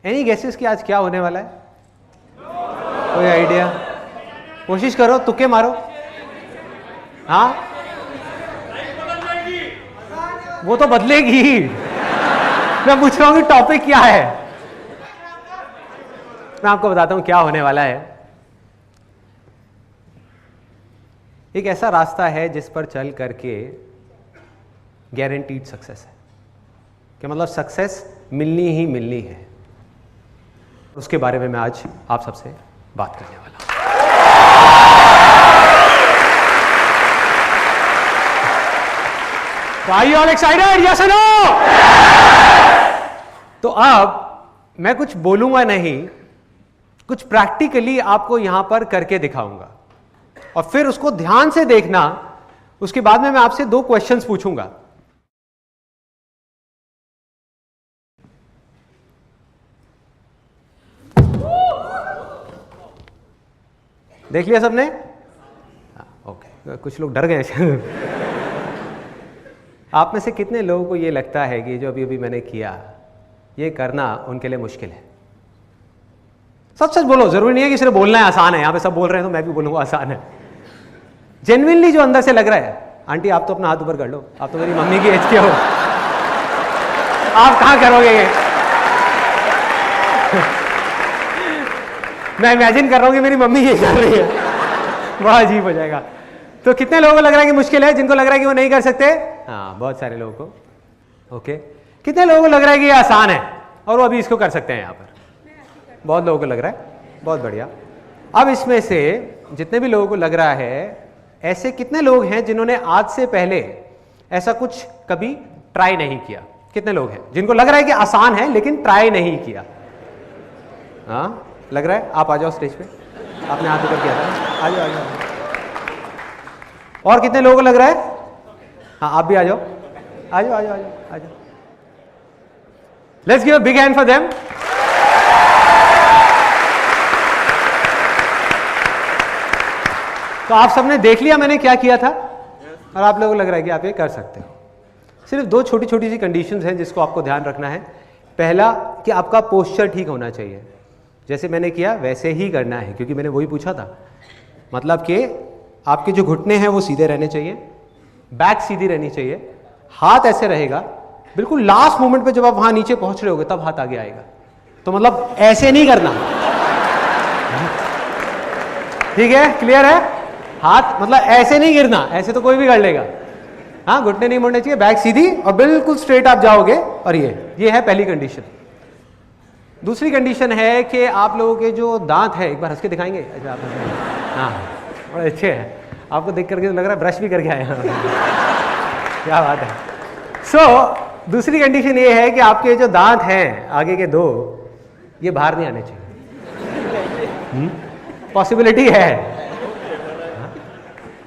Any guesses कि आज क्या होने वाला है? कोई आइडिया? कोशिश करो, तुक्के मारो। हाँ, वो तो बदलेगी। मैं पूछ रहा हूं कि टॉपिक क्या है। मैं आपको बताता हूं क्या होने वाला है। एक ऐसा रास्ता है जिस पर चल करके गारंटीड सक्सेस है, कि मतलब सक्सेस मिलनी ही मिलनी है। उसके बारे में मैं आज आप सबसे बात करने वाला हूं। Are you all excited? Yes or no? तो अब मैं कुछ बोलूंगा नहीं, कुछ प्रैक्टिकली आपको यहां पर करके दिखाऊंगा और फिर उसको ध्यान से देखना। उसके बाद में मैं आपसे 2 क्वेश्चंस पूछूंगा। देख लिया सबने? ओके, कुछ लोग डर गए। आप में से कितने लोगों को यह लगता है कि जो अभी अभी मैंने किया ये करना उनके लिए मुश्किल है? सच सच बोलो, जरूरी नहीं है कि सिर्फ बोलना है आसान है। यहां पे सब बोल रहे हैं तो मैं भी बोलूंगा आसान है। जेन्युइनली जो अंदर से लग रहा है। आंटी आप तो अपना हाथ ऊपर कर लो, आप तो मेरी मम्मी की एज के हो, आप कहां करोगे ये? मैं इमेजिन कर रहा हूं कि मेरी मम्मी ये कर रही है, बड़ा अजीब हो जाएगा। तो कितने लोगों को लग रहा है कि मुश्किल है? जिनको लग रहा है कि वो नहीं कर सकते? हाँ, बहुत सारे लोगों को। ओके, कितने लोगों को लग रहा है कि ये आसान है और वो अभी इसको कर सकते हैं? यहाँ पर बहुत लोगों को लग रहा है। बहुत बढ़िया। अब इसमें से जितने भी लोगों को लग रहा है, ऐसे कितने लोग हैं जिन्होंने आज से पहले ऐसा कुछ कभी ट्राई नहीं किया? कितने लोग हैं जिनको लग रहा है कि आसान है लेकिन ट्राई नहीं किया? हाँ, लग रहा है। आप आ जाओ स्टेज पे, आपने हाथ ऊपर किया था। आ जाओ, आ जाओ। और कितने लोगों को लग रहा है? हाँ, आप भी आ जाओ, आ जाओ, आ जाओ, आ जाओ, आ जाओ। Let's give a big hand for them. तो आप सबने देख लिया मैंने क्या किया था और आप लोगों को लग रहा है कि आप ये कर सकते हो। सिर्फ 2 छोटी छोटी सी कंडीशंस हैं जिसको आपको ध्यान रखना है। पहला कि आपका पोस्चर ठीक होना चाहिए, जैसे मैंने किया वैसे ही करना है, क्योंकि मैंने वही पूछा था। मतलब कि आपके जो घुटने हैं वो सीधे रहने चाहिए, बैक सीधी रहनी चाहिए, हाथ ऐसे रहेगा। बिल्कुल लास्ट मोमेंट पे जब आप वहां नीचे पहुंच रहे होगे तब हाथ आगे आएगा। तो मतलब ऐसे नहीं करना, ठीक है? क्लियर है? हाथ मतलब ऐसे नहीं गिरना, ऐसे तो कोई भी कर लेगा। हाँ, घुटने नहीं मोड़ने चाहिए, बैक सीधी और बिल्कुल स्ट्रेट आप जाओगे। और ये है पहली कंडीशन। दूसरी कंडीशन है कि आप लोगों के जो दांत है, एक बार हंस के दिखाएंगे? अच्छा, आप हाँ, बड़े अच्छे हैं। आपको देख करके तो लग रहा है ब्रश भी करके आए हैं। क्या बात है। दूसरी कंडीशन ये है कि आपके जो दांत हैं आगे के 2, ये बाहर नहीं आने चाहिए। पॉसिबिलिटी है।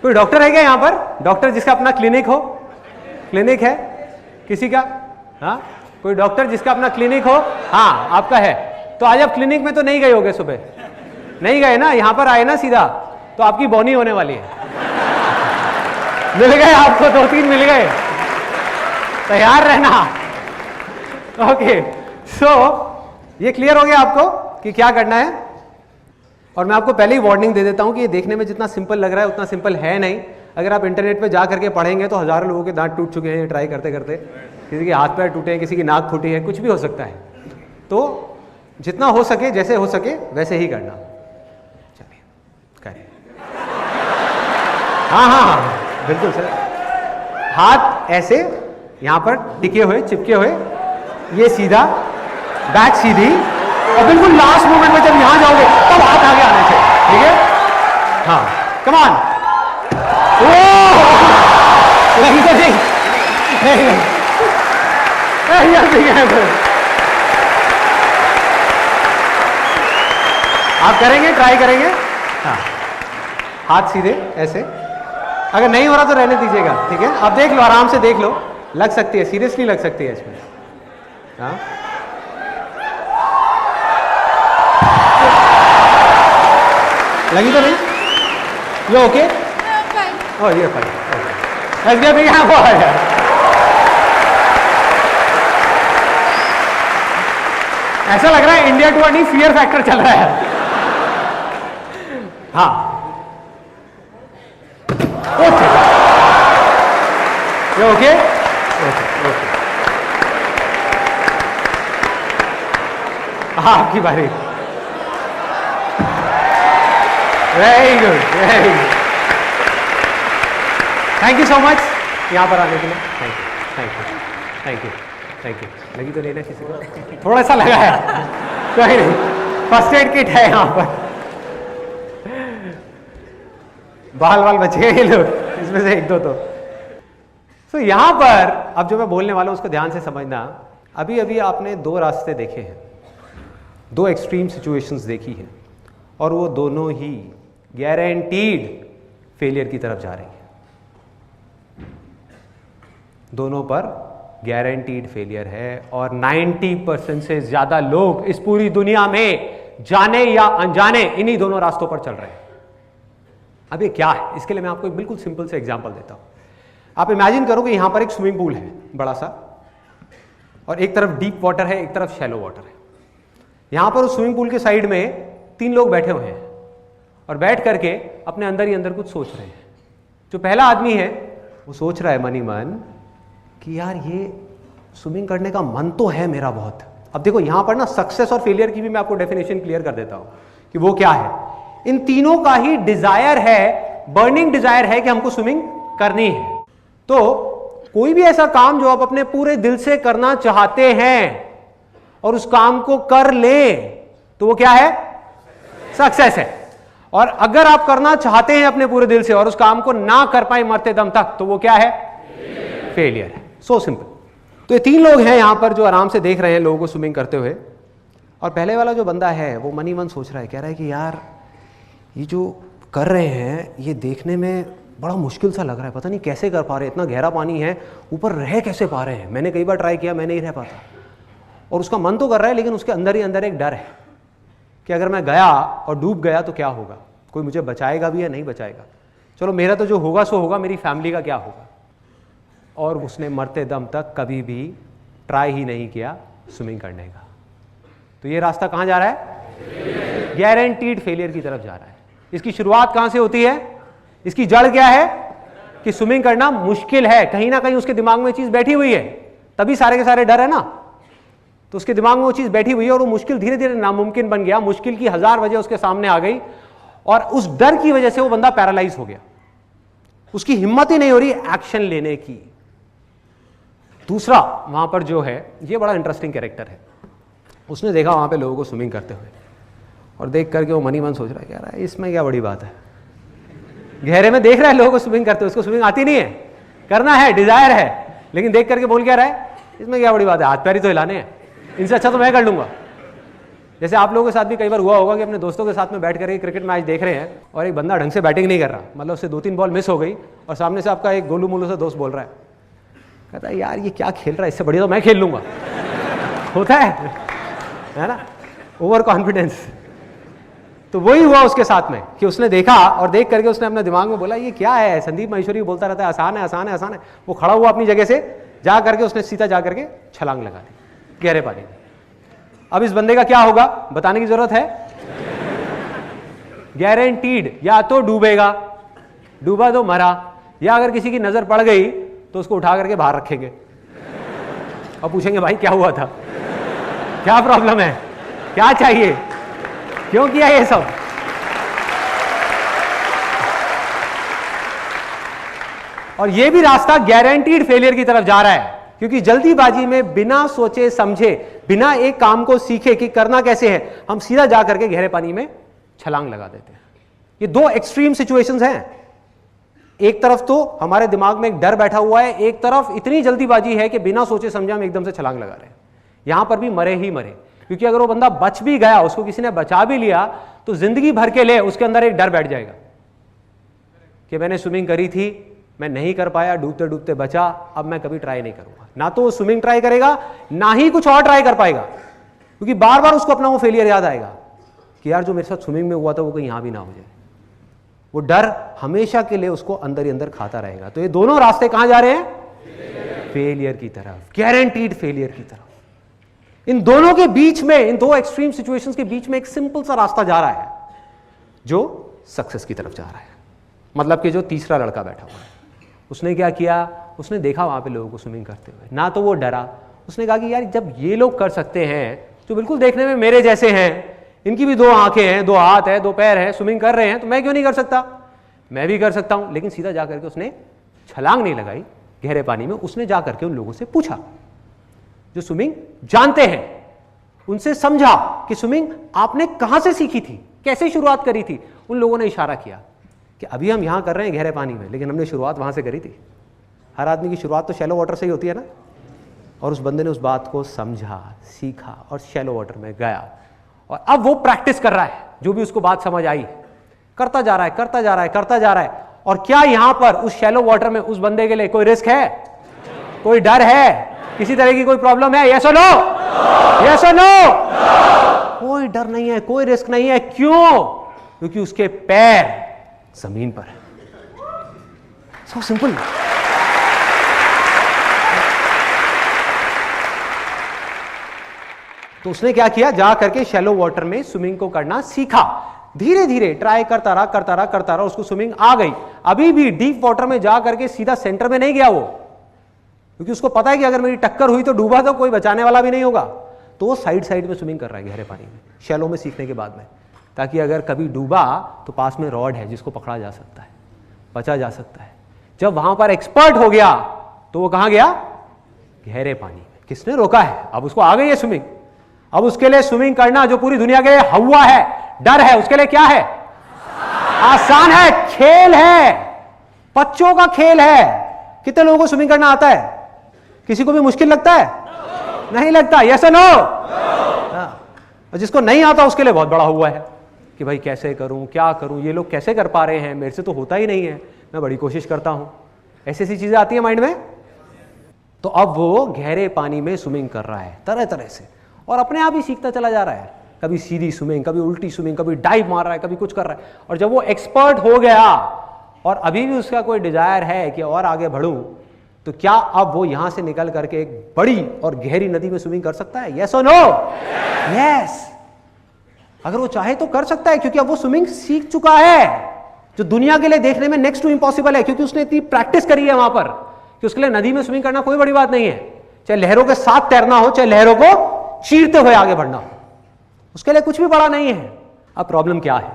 कोई डॉक्टर है क्या यहाँ पर? डॉक्टर जिसका अपना क्लिनिक हो? क्लिनिक है किसी का? हाँ, कोई डॉक्टर जिसका अपना क्लिनिक हो? हाँ, आपका है। तो आज आप क्लिनिक में तो नहीं गए होगे, सुबह नहीं गए ना, यहाँ पर आए ना सीधा, तो आपकी बोनी होने वाली है। मिल गए आपको, 2-3 मिल गए, तैयार रहना। ओके, ये क्लियर हो गया आपको कि क्या करना है। और मैं आपको पहले ही वार्निंग दे देता हूं कि ये देखने में जितना सिंपल लग रहा है उतना सिंपल है नहीं। अगर आप इंटरनेट पे जा करके पढ़ेंगे तो हजारों लोगों के दांत टूट चुके हैं ट्राई करते करते, किसी के हाथ पैर टूटे हैं, किसी की नाक फूटी है, कुछ भी हो सकता है। तो जितना हो सके, जैसे हो सके वैसे ही करना। चलिए करें। हाँ हाँ हाँ, बिल्कुल सर। हाथ ऐसे यहां पर टिके हुए, चिपके हुए, ये सीधा, बैक सीधी, और बिल्कुल लास्ट मोमेंट में जब यहां जाओगे तब हाथ आगे आने चाहिए। ठीक है? हाँ, कम ऑन। आप करेंगे, ट्राई करेंगे? हाँ, हाथ सीधे ऐसे। अगर नहीं हो रहा तो रहने दीजिएगा, ठीक है? आप देख लो, आराम से देख लो, लग सकती है, सीरियसली लग सकती है इसमें। हाँ, लगी तो नहीं? ये ओके? ओह, ये fine. Let's give big hand for her. ऐसा लग रहा है इंडिया टू नहीं फियर फैक्टर चल रहा है। हाँ ओके ओके ओके ओके, आपकी बारी। Very good very good, thank you so much यहाँ पर आने के लिए। Thank you thank you thank you thank you. लगी तो नहीं ना किसी को? थोड़ा सा लगा है, कोई नहीं, फर्स्ट एड किट है यहाँ पर। बाल बाल बच गए ये लोग, इसमें से एक दो तो यहां पर अब जो मैं बोलने वाला हूं उसको ध्यान से समझना। अभी अभी आपने दो रास्ते देखे हैं, दो एक्सट्रीम सिचुएशंस देखी हैं, और वो दोनों ही गारंटीड फेलियर की तरफ जा रही है। दोनों पर गारंटीड फेलियर है, और 90% से ज्यादा लोग इस पूरी दुनिया में जाने या अनजाने इन्हीं दोनों रास्तों पर चल रहे हैं। अब ये क्या है, इसके लिए मैं आपको एक बिल्कुल सिंपल से एग्जांपल देता हूं। आप इमेजिन करो कि यहां पर एक स्विमिंग पूल है बड़ा सा, और एक तरफ डीप वाटर है, एक तरफ शैलो वाटर है। यहां पर उस स्विमिंग पूल के साइड में 3 लोग बैठे हुए हैं, और बैठ करके अपने अंदर ही अंदर कुछ सोच रहे हैं। जो पहला आदमी है वो सोच रहा है मन ही मन कि यार ये स्विमिंग करने का मन तो है मेरा बहुत। अब देखो यहां पर ना सक्सेस और फेलियर की भी मैं आपको डेफिनेशन क्लियर कर देता हूं कि वो क्या है। इन तीनों का ही डिजायर है, बर्निंग डिजायर है कि हमको स्विमिंग करनी है। तो कोई भी ऐसा काम जो आप अपने पूरे दिल से करना चाहते हैं और उस काम को कर ले तो वो क्या है? सक्सेस है। और अगर आप करना चाहते हैं अपने पूरे दिल से और उस काम को ना कर पाए मरते दम तक तो वो क्या है? फेलियर है। So simple. तो ये 3 लोग हैं यहां पर जो आराम से देख रहे हैं लोगों को स्विमिंग करते हुए, और पहले वाला जो बंदा है वो मन ही मन सोच रहा है, कह रहा है कि यार ये जो कर रहे हैं ये देखने में बड़ा मुश्किल सा लग रहा है, पता नहीं कैसे कर पा रहे हैं, इतना गहरा पानी है, ऊपर रह कैसे पा रहे हैं। मैंने कई बार ट्राई किया, मैं नहीं रह पाता। और उसका मन तो कर रहा है, लेकिन उसके अंदर ही अंदर एक डर है कि अगर मैं गया और डूब गया तो क्या होगा, कोई मुझे बचाएगा भी या नहीं बचाएगा। चलो मेरा तो जो होगा सो होगा, मेरी फैमिली का क्या होगा। और उसने मरते दम तक कभी भी ट्राई ही नहीं किया स्विमिंग करने का। तो ये रास्ता कहाँ जा रहा है? गारंटीड फेलियर की तरफ जा रहा है। इसकी शुरुआत कहाँ से होती है? इसकी जड़ क्या है? कि स्विमिंग करना मुश्किल है। कहीं ना कहीं उसके दिमाग में चीज बैठी हुई है, तभी सारे के सारे डर है ना। तो उसके दिमाग में वो चीज बैठी हुई है और वो मुश्किल धीरे धीरे नामुमकिन बन गया। मुश्किल की 1000 वजह उसके सामने आ गई, और उस डर की वजह से वो बंदा पैरालाइज हो गया। उसकी हिम्मत ही नहीं हो रही एक्शन लेने की। दूसरा वहां पर जो है, ये बड़ा इंटरेस्टिंग कैरेक्टर है। उसने देखा वहां पे लोगों को स्विमिंग करते हुए, और देख करके वो मन ही मन सोच रहा है, कह रहा है इसमें क्या बड़ी बात है। गहरे में देख रहा है लोगों को स्विमिंग करते हुए, उसको स्विमिंग आती नहीं है, करना है, डिजायर है, लेकिन देख करके बोल क्या रहा है, इसमें क्या बड़ी बात है, हाथ पैर ही तो हिलाने हैं, इनसे अच्छा तो मैं कर लूंगा। जैसे आप लोगों के साथ भी कई बार हुआ होगा कि अपने दोस्तों के साथ में बैठ कर क्रिकेट मैच देख रहे हैं और एक बंदा ढंग से बैटिंग नहीं कर रहा, मतलब उससे 2-3 बॉल मिस हो गई और सामने से आपका एक गोलू मोलू सा दोस्त बोल रहा है, कहता है यार ये क्या खेल रहा है, इससे बढ़िया तो मैं खेल लूंगा। होता है ना, ओवर कॉन्फिडेंस। तो वही हुआ उसके साथ में कि उसने देखा और देख करके उसने अपने दिमाग में बोला ये क्या है, संदीप महेश्वरी बोलता रहता है आसान है आसान है आसान है। वो खड़ा हुआ अपनी जगह से, जा करके उसने सीधा जा करके छलांग लगा दी गहरे पानी में। अब इस बंदे का क्या होगा बताने की जरूरत है? गारंटीड या तो डूबेगा, डूबा तो मरा, या अगर किसी की नजर पड़ गई तो उसको उठा करके बाहर रखेंगे और पूछेंगे भाई क्या हुआ था, क्या प्रॉब्लम है, क्या चाहिए, क्यों किया ये सब। और ये भी रास्ता गारंटीड फेलियर की तरफ जा रहा है, क्योंकि जल्दीबाजी में बिना सोचे समझे, बिना एक काम को सीखे कि करना कैसे है, हम सीधा जा करके गहरे पानी में छलांग लगा देते हैं। ये 2 एक्सट्रीम सिचुएशंस हैं। एक तरफ तो हमारे दिमाग में एक डर बैठा हुआ है, एक तरफ इतनी जल्दीबाजी है कि बिना सोचे समझे हम एकदम से छलांग लगा रहे हैं। यहां पर भी मरे ही मरे, क्योंकि अगर वो बंदा बच भी गया, उसको किसी ने बचा भी लिया, तो जिंदगी भर के लिए उसके अंदर एक डर बैठ जाएगा कि मैंने स्विमिंग करी थी, मैं नहीं कर पाया, डूबते डूबते बचा, अब मैं कभी ट्राई नहीं करूंगा। ना तो वो स्विमिंग ट्राई करेगा, ना ही कुछ और ट्राई कर पाएगा, क्योंकि बार बार उसको अपना वो फेलियर याद आएगा कि यार जो मेरे साथ स्विमिंग में हुआ था वो कहीं यहां भी ना हो जाए। वो डर हमेशा के लिए उसको अंदर ही अंदर खाता रहेगा। तो ये दोनों रास्ते कहां जा रहे हैं? फेलियर की तरफ, गारंटीड फेलियर की तरफ। इन दोनों के बीच में, इन दो एक्सट्रीम सिचुएशंस के बीच में एक सिंपल सा रास्ता जा रहा है जो सक्सेस की तरफ जा रहा है। मतलब कि जो तीसरा लड़का बैठा हुआ है, उसने क्या किया, उसने देखा वहां पे लोगों को स्विमिंग करते हुए, ना तो वो डरा, उसने कहा कि यार जब ये लोग कर सकते हैं जो बिल्कुल देखने में मेरे जैसे हैं, इनकी भी 2 आंखें हैं, 2 हाथ है, 2 पैर हैं, स्विमिंग कर रहे हैं, तो मैं क्यों नहीं कर सकता, मैं भी कर सकता हूं। लेकिन सीधा जा करके उसने छलांग नहीं लगाई गहरे पानी में, उसने जा करके उन लोगों से पूछा जो स्विमिंग जानते हैं, उनसे समझा कि स्विमिंग आपने कहां से सीखी थी, कैसे शुरुआत करी थी। उन लोगों ने इशारा किया कि अभी हम यहां कर रहे हैं गहरे पानी में, लेकिन हमने शुरुआत वहां से करी थी। हर आदमी की शुरुआत तो शैलो वाटर से ही होती है ना। और उस बंदे ने उस बात को समझा, सीखा और शैलो वाटर में गया, और अब वो प्रैक्टिस कर रहा है, जो भी उसको बात समझ आई करता जा रहा है, करता जा रहा है, करता जा रहा है। और क्या यहां पर उस शैलो वाटर में उस बंदे के लिए कोई रिस्क है, कोई डर है, किसी तरह की कोई प्रॉब्लम है? यस और नो? यस और नो? कोई डर नहीं है, कोई रिस्क नहीं है। क्यों? क्योंकि उसके पैर जमीन पर है। So simple. तो उसने क्या किया, जा करके शैलो वाटर में स्विमिंग को करना सीखा। धीरे धीरे ट्राई करता रहा, करता रहा, करता रहा, उसको स्विमिंग आ गई। अभी भी डीप वाटर में जा करके सीधा सेंटर में नहीं गया वो, क्योंकि उसको पता है कि अगर मेरी टक्कर हुई तो डूबा तो कोई बचाने वाला भी नहीं होगा। तो वो साइड साइड में स्विमिंग कर रहा है गहरे पानी में, शैलो में सीखने के बाद में, ताकि अगर कभी डूबा तो पास में रॉड है जिसको पकड़ा जा सकता है, बचा जा सकता है। जब वहां पर एक्सपर्ट हो गया तो वो कहां गया? गहरे पानी में। किसने रोका है? अब उसको आ गई है स्विमिंग। अब उसके लिए स्विमिंग करना जो पूरी दुनिया के लिए हवा है, डर है, उसके लिए क्या है? आसान है, खेल है, बच्चों का खेल है। कितने लोगों को स्विमिंग करना आता है? किसी को भी मुश्किल लगता है? नहीं लगता। यस और नो? और जिसको नहीं आता उसके लिए बहुत बड़ा हुआ है कि भाई कैसे करूं, क्या करूं, ये लोग कैसे कर पा रहे हैं, मेरे से तो होता ही नहीं है, मैं बड़ी कोशिश करता हूं। ऐसी ऐसी चीजें आती है माइंड में। तो अब वो गहरे पानी में स्विमिंग कर रहा है तरह तरह से, और अपने आप ही सीखता चला जा रहा है। कभी सीधी स्विमिंग, कभी उल्टी स्विमिंग, कभी डाइव मार रहा है, कभी कुछ कर रहा है। और जब वो एक्सपर्ट हो गया और अभी भी उसका कोई डिजायर है कि और आगे बढ़ूं, तो क्या अब वो यहां से निकल करके एक बड़ी और गहरी नदी में स्विमिंग कर सकता है? यस और नो? यस। अगर वो चाहे तो कर सकता है, क्योंकि अब वो स्विमिंग सीख चुका है, जो दुनिया के लिए देखने में नेक्स्ट टू इम्पॉसिबल है, क्योंकि उसने इतनी प्रैक्टिस करी है वहां पर कि उसके लिए नदी में स्विमिंग करना कोई बड़ी बात नहीं है। चाहे लहरों के साथ तैरना हो, चाहे लहरों को चीरते हुए आगे बढ़ना हो, उसके लिए कुछ भी बड़ा नहीं है। अब प्रॉब्लम क्या है?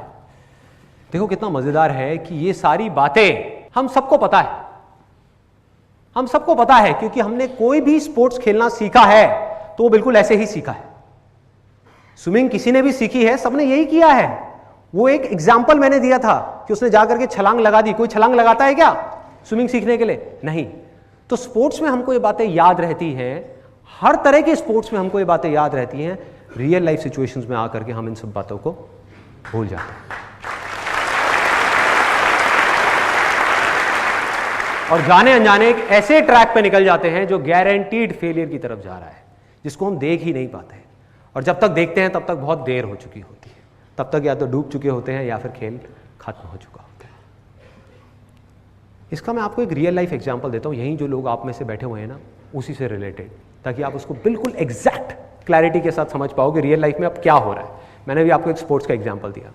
देखो कितना मजेदार है कि ये सारी बातें हम सबको पता है, हम सबको पता है, क्योंकि हमने कोई भी स्पोर्ट्स खेलना सीखा है तो वो बिल्कुल ऐसे ही सीखा है। स्विमिंग किसी ने भी सीखी है, सबने यही किया है। वो एक एग्जाम्पल मैंने दिया था कि उसने जाकर के छलांग लगा दी। कोई छलांग लगाता है क्या स्विमिंग सीखने के लिए? नहीं। तो स्पोर्ट्स में हमको ये बातें याद रहती हैं, हर तरह के स्पोर्ट्स में हमको ये बातें याद रहती हैं। रियल लाइफ सिचुएशंस में आकर के हम इन सब बातों को भूल जाते हैं और जाने अनजाने एक ऐसे ट्रैक पे निकल जाते हैं जो गारंटीड फेलियर की तरफ जा रहा है, जिसको हम देख ही नहीं पाते हैं। और जब तक देखते हैं तब तक बहुत देर हो चुकी होती है, तब तक या तो डूब चुके होते हैं या फिर खेल खत्म हो चुका होता है। इसका मैं आपको एक रियल लाइफ एग्जांपल देता हूं, यहीं जो लोग आप में से बैठे हुए हैं ना, उसी से रिलेटेड, ताकि आप उसको बिल्कुल एग्जैक्ट क्लैरिटी के साथ समझ पाओ कि रियल लाइफ में अब क्या हो रहा है। मैंने भी आपको एक स्पोर्ट्स का एग्जांपल दिया।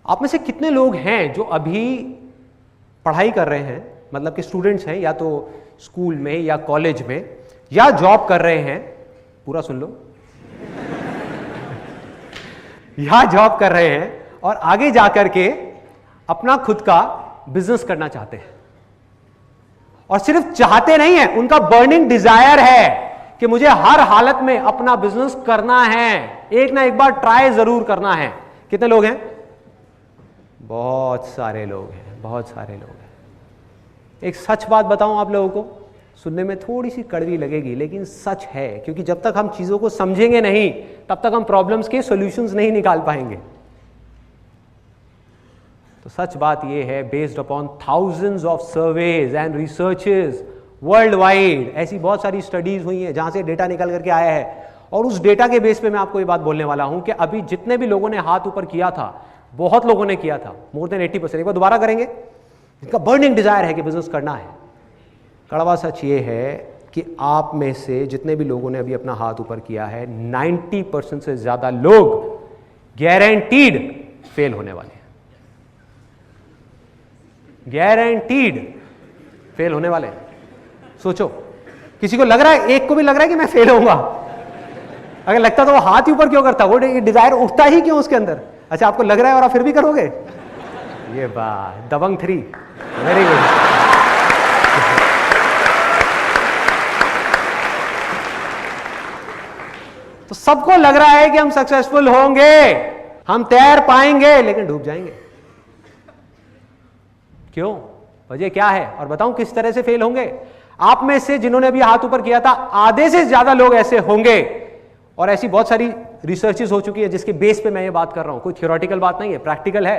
आप में से कितने लोग हैं जो अभी पढ़ाई कर रहे हैं, मतलब कि स्टूडेंट्स हैं, या तो स्कूल में या कॉलेज में या जॉब कर रहे हैं, पूरा सुन लो या जॉब कर रहे हैं और आगे जाकर के अपना खुद का बिजनेस करना चाहते हैं, और सिर्फ चाहते नहीं है, उनका बर्निंग डिजायर है कि मुझे हर हालत में अपना बिजनेस करना है, एक ना एक बार ट्राई जरूर करना है। कितने लोग हैं? बहुत सारे लोग हैं, बहुत सारे लोग हैं। एक सच बात बताऊं आप लोगों को, सुनने में थोड़ी सी कड़वी लगेगी लेकिन सच है, क्योंकि जब तक हम चीजों को समझेंगे नहीं तब तक हम प्रॉब्लम्स के सॉल्यूशंस नहीं निकाल पाएंगे। तो सच बात यह है, based upon thousands of surveys and researches world wide, ऐसी बहुत सारी स्टडीज हुई हैं जहां से डेटा निकल करके आया है, और उस डेटा के बेस पे मैं आपको ये बात बोलने वाला हूं कि अभी जितने भी लोगों ने हाथ ऊपर किया था, बहुत लोगों ने किया था, मोर देन 80%, एक बार दोबारा करेंगे, इनका बर्निंग डिजायर है कि बिजनेस करना है। कड़वा सच ये है कि आप में से जितने भी लोगों ने अभी अपना हाथ ऊपर किया है 90% से ज्यादा लोग गारंटीड फेल होने वाले हैं, गारंटीड फेल होने वाले हैं। सोचो, किसी को लग रहा है, एक को भी लग रहा है कि मैं फेल होऊंगा? अगर लगता तो वो हाथ ही ऊपर क्यों करता? वो डिजायर उठता ही क्यों उसके अंदर? अच्छा, आपको लग रहा है और आप फिर भी करोगे? ये बात दबंग 3, वेरी गुड। तो सबको लग रहा है कि हम सक्सेसफुल होंगे, हम तैर पाएंगे, लेकिन डूब जाएंगे। क्यों? वजह क्या है? और बताऊं किस तरह से फेल होंगे। आप में से जिन्होंने अभी हाथ ऊपर किया था, आधे से ज्यादा लोग ऐसे होंगे, और ऐसी बहुत सारी रिसर्चेस हो चुकी है जिसके बेस पे मैं ये बात कर रहा हूं, कोई थियोरेटिकल बात नहीं है, प्रैक्टिकल है।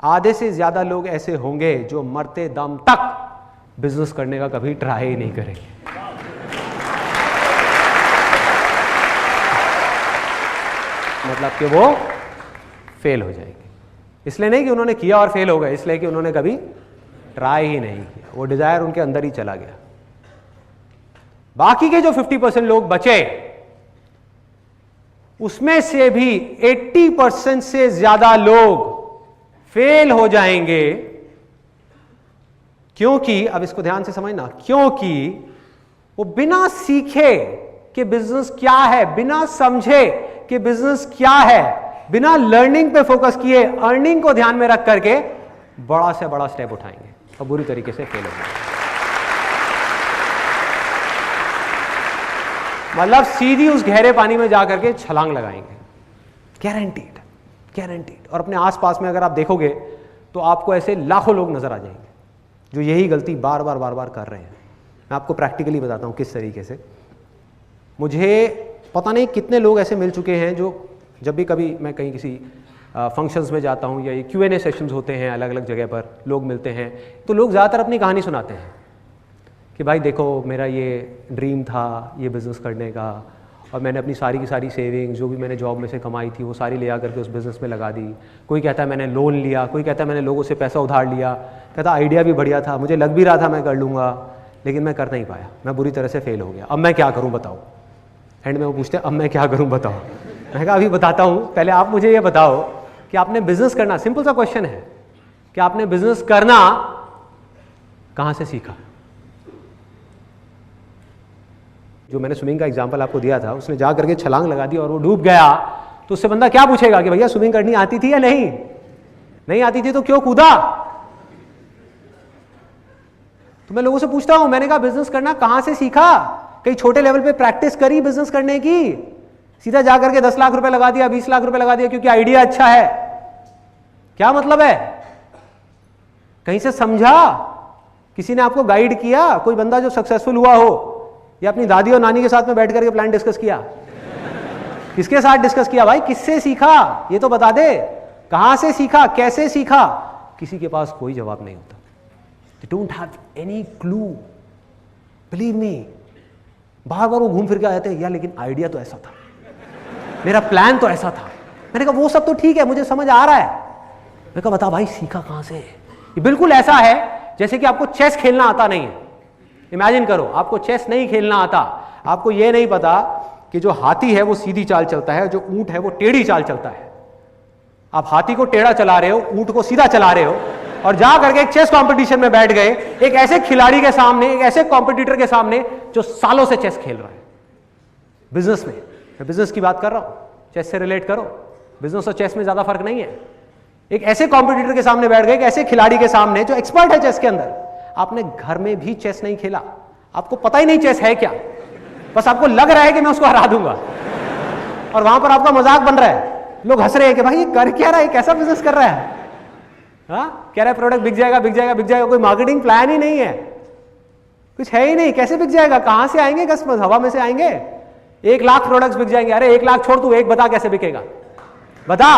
आधे से ज्यादा लोग ऐसे होंगे जो मरते दम तक बिजनेस करने का कभी ट्राई ही नहीं करेंगे। मतलब कि वो फेल हो जाएंगे। इसलिए नहीं कि उन्होंने किया और फेल हो गए, इसलिए कि उन्होंने कभी ट्राई ही नहीं किया, वो डिजायर उनके अंदर ही चला गया। बाकी के जो 50% लोग बचे, उसमें से भी 80% से ज्यादा लोग फेल हो जाएंगे। क्योंकि, अब इसको ध्यान से समझना, क्योंकि वो बिना सीखे कि बिजनेस क्या है, बिना समझे कि बिजनेस क्या है, बिना लर्निंग पे फोकस किए, अर्निंग को ध्यान में रख करके बड़ा से बड़ा स्टेप उठाएंगे और बुरी तरीके से फेल हो जाएंगे। मतलब सीधी उस गहरे पानी में जाकर के छलांग लगाएंगे, गारंटीड, गारंटीड। और अपने आसपास में अगर आप देखोगे तो आपको ऐसे लाखों लोग नजर आ जाएंगे जो यही गलती बार बार कर रहे हैं। मैं आपको प्रैक्टिकली बताता हूं किस तरीके से। मुझे पता नहीं कितने लोग ऐसे मिल चुके हैं जो जब भी कभी मैं कहीं किसी फंक्शंस में जाता हूं या ये Q&A सेशंस होते हैं, अलग अलग जगह पर लोग मिलते हैं, तो लोग ज़्यादातर अपनी कहानी सुनाते हैं कि भाई देखो, मेरा ये ड्रीम था ये बिज़नेस करने का, और मैंने अपनी सारी की सारी सेविंग्स जो भी मैंने जॉब में से कमाई थी वो सारी ले आ करके उस बिज़नेस में लगा दी। कोई कहता है मैंने लोन लिया, कोई कहता है मैंने लोगों से पैसा उधार लिया, कहता आइडिया भी बढ़िया था, मुझे लग भी रहा था मैं कर लूँगा, लेकिन मैं कर नहीं पाया, मैं बुरी तरह से फेल हो गया, अब मैं क्या करूँ बताओ। एंड में वो पूछते हैं अब मैं क्या करूँ बताओ। मैं कहा अभी बताता हूँ, पहले आप मुझे ये बताओ कि आपने बिजनेस करना, सिंपल सा क्वेश्चन है कि आपने बिजनेस करना कहाँ से सीखा। जो मैंने स्विमिंग का एग्जांपल आपको दिया था, उसने जा करके छलांग लगा दी और वो डूब गया, तो उससे बंदा क्या पूछेगा कि भैया स्विमिंग करनी आती थी या नहीं? नहीं आती थी तो क्यों कूदा? तो मैं लोगों से पूछता हूं, मैंने कहा बिजनेस करना कहां से सीखा? कहीं छोटे लेवल पे प्रैक्टिस करी बिजनेस करने की? सीधा जाकर के 10 लाख रुपए लगा दिया, 20 लाख रुपए लगा दिया क्योंकि आइडिया अच्छा है? क्या मतलब है? कहीं से समझा? किसी ने आपको गाइड किया? कोई बंदा जो सक्सेसफुल हुआ हो, या अपनी दादी और नानी के साथ में बैठ करके प्लान डिस्कस किया? किसके साथ डिस्कस किया भाई? किससे सीखा ये तो बता दे। कहां से सीखा, कैसे सीखा? किसी के पास कोई जवाब नहीं होता। They don't have any clue. Believe me. बार बार वो घूम फिर के आते हैं, यार लेकिन आइडिया तो ऐसा था, मेरा प्लान तो ऐसा था। मैंने कहा वो सब तो ठीक है, मुझे समझ आ रहा है। मैंने कहा बता भाई सीखा कहां से? ये बिल्कुल ऐसा है जैसे कि आपको चेस खेलना आता नहीं है। इमेजिन करो आपको चेस नहीं खेलना आता, आपको ये नहीं पता कि जो हाथी है वो सीधी चाल चलता है, जो ऊंट है वो टेढ़ी चाल चलता है। आप हाथी को टेढ़ा चला रहे हो, ऊंट को सीधा चला रहे हो, और जा करके एक चेस कंपटीशन में बैठ गए, एक ऐसे खिलाड़ी के सामने, एक ऐसे कॉम्पिटिटर के सामने जो सालों से चेस खेल रहा है। बिजनेस में, मैं बिजनेस की बात कर रहा हूं, चेस से रिलेट करो, बिजनेस और चेस में ज्यादा फर्क नहीं है। एक ऐसे कॉम्पिटिटर के सामने बैठ गए, एक ऐसे खिलाड़ी के सामने जो एक्सपर्ट है चेस के अंदर। आपने घर में भी चेस नहीं खेला, आपको पता ही नहीं चेस है क्या, बस आपको लग रहा है कि मैं उसको हरा दूंगा, और वहां पर आपका मजाक बन रहा है। लोग हंस रहे हैं कि भाई ये कर क्या रहा है, कैसा बिजनेस कर रहा है, हाँ कह रहा है प्रोडक्ट बिक जाएगा बिक जाएगा बिक जाएगा, कोई मार्केटिंग प्लान ही नहीं है, कुछ है ही नहीं, कैसे बिक जाएगा, कहां से आएंगे कस्टमर्स, हवा में से आएंगे, 1 लाख प्रोडक्ट्स बिक जाएंगे। अरे 1 लाख छोड़, तू एक बता कैसे बिकेगा, बता।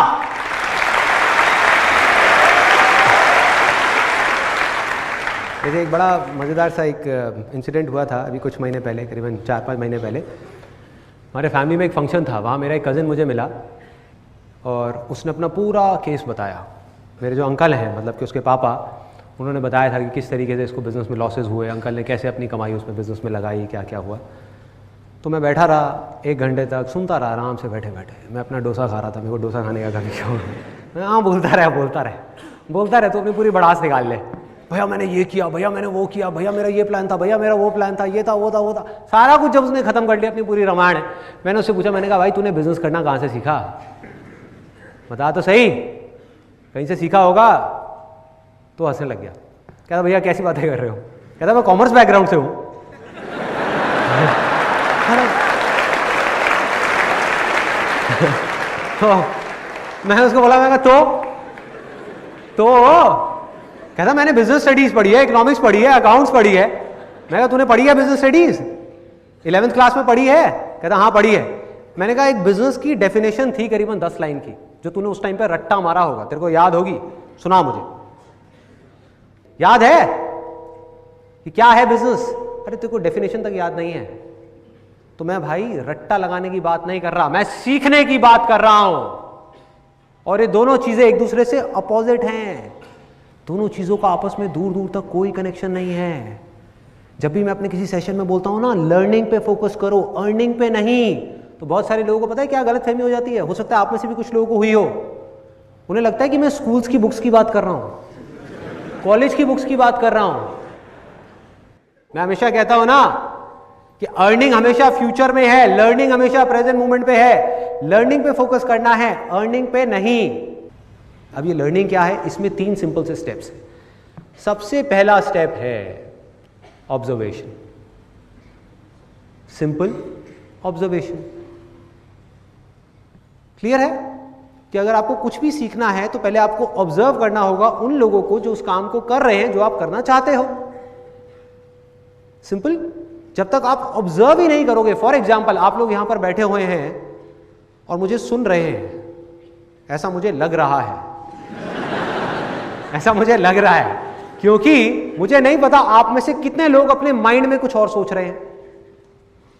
जैसे एक बड़ा मज़ेदार सा एक इंसिडेंट हुआ था अभी कुछ महीने पहले, करीबन 4-5 महीने पहले। हमारे फैमिली में एक फंक्शन था, वहाँ मेरा एक कज़न मुझे मिला और उसने अपना पूरा केस बताया। मेरे जो अंकल हैं, मतलब कि उसके पापा, उन्होंने बताया था कि किस तरीके से इसको बिज़नेस में लॉसेस हुए, अंकल ने कैसे अपनी कमाई उसमें बिज़नेस में लगाई, क्या क्या हुआ। तो मैं बैठा रहा 1 घंटे तक, सुनता रहा आराम से बैठे बैठे। मैं अपना डोसा खा रहा था, मेरे को डोसा खाने का कभी क्यों, मैं हाँ बोलता रहे तो अपनी पूरी भड़ास निकाल ले। भैया मैंने ये किया, भैया मैंने वो किया, भैया मेरा ये प्लान था, भैया मेरा वो प्लान था, ये था वो था वो था, सारा कुछ जब उसने खत्म कर लिया, अपनी पूरी रामायण। मैंने उससे पूछा, मैंने कहा भाई तूने बिजनेस करना कहाँ से सीखा, बता तो सही, कहीं से सीखा होगा। तो हंसने लग गया, कहता भैया कैसी बातें कर रहे हो, कहता मैं कॉमर्स बैकग्राउंड से हूँ। तो मैंने उसको बोला, मैं तो कहता मैंने बिजनेस स्टडीज पढ़ी है, इकोनॉमिक्स पढ़ी है, अकाउंट्स पढ़ी है। मैं कहा तूने पढ़ी है बिजनेस स्टडीज, 11th क्लास में पढ़ी है? कहता हाँ पढ़ी है। मैंने कहा एक बिजनेस की डेफिनेशन थी करीबन 10 लाइन की, जो तूने उस टाइम पे रट्टा मारा होगा, तेरे को याद होगी, सुना मुझे, याद है कि क्या है बिजनेस? अरे तेरे को डेफिनेशन तक याद नहीं है। तो मैं भाई रट्टा लगाने की बात नहीं कर रहा, मैं सीखने की बात कर रहा हूं। और ये दोनों चीजें एक दूसरे से अपोजिट हैं, दोनों चीजों का आपस में दूर दूर तक कोई कनेक्शन नहीं है। जब भी मैं अपने किसी सेशन में बोलता हूं ना, लर्निंग पे फोकस करो, अर्निंग पे नहीं, तो बहुत सारे लोगों को पता है क्या गलतफहमी हो जाती है, हो सकता है आप में से भी कुछ लोगों को हुई हो। उन्हें लगता है कि मैं स्कूल्स की बुक्स की बात कर रहा हूं, कॉलेज की बुक्स की बात कर रहा हूं। मैं हमेशा कहता हूं ना कि अर्निंग हमेशा फ्यूचर में है, लर्निंग हमेशा प्रेजेंट मोमेंट पे है। लर्निंग पे फोकस करना है, अर्निंग पे नहीं। अब ये लर्निंग क्या है, इसमें 3 सिंपल से स्टेप्स हैं। सबसे पहला स्टेप है ऑब्जर्वेशन, सिंपल ऑब्जर्वेशन। क्लियर है कि अगर आपको कुछ भी सीखना है तो पहले आपको ऑब्जर्व करना होगा उन लोगों को जो उस काम को कर रहे हैं जो आप करना चाहते हो। सिंपल। जब तक आप ऑब्जर्व ही नहीं करोगे, फॉर एग्जाम्पल आप लोग यहां पर बैठे हुए हैं और मुझे सुन रहे हैं, ऐसा मुझे लग रहा है, ऐसा मुझे लग रहा है, क्योंकि मुझे नहीं पता आप में से कितने लोग अपने माइंड में कुछ और सोच रहे हैं,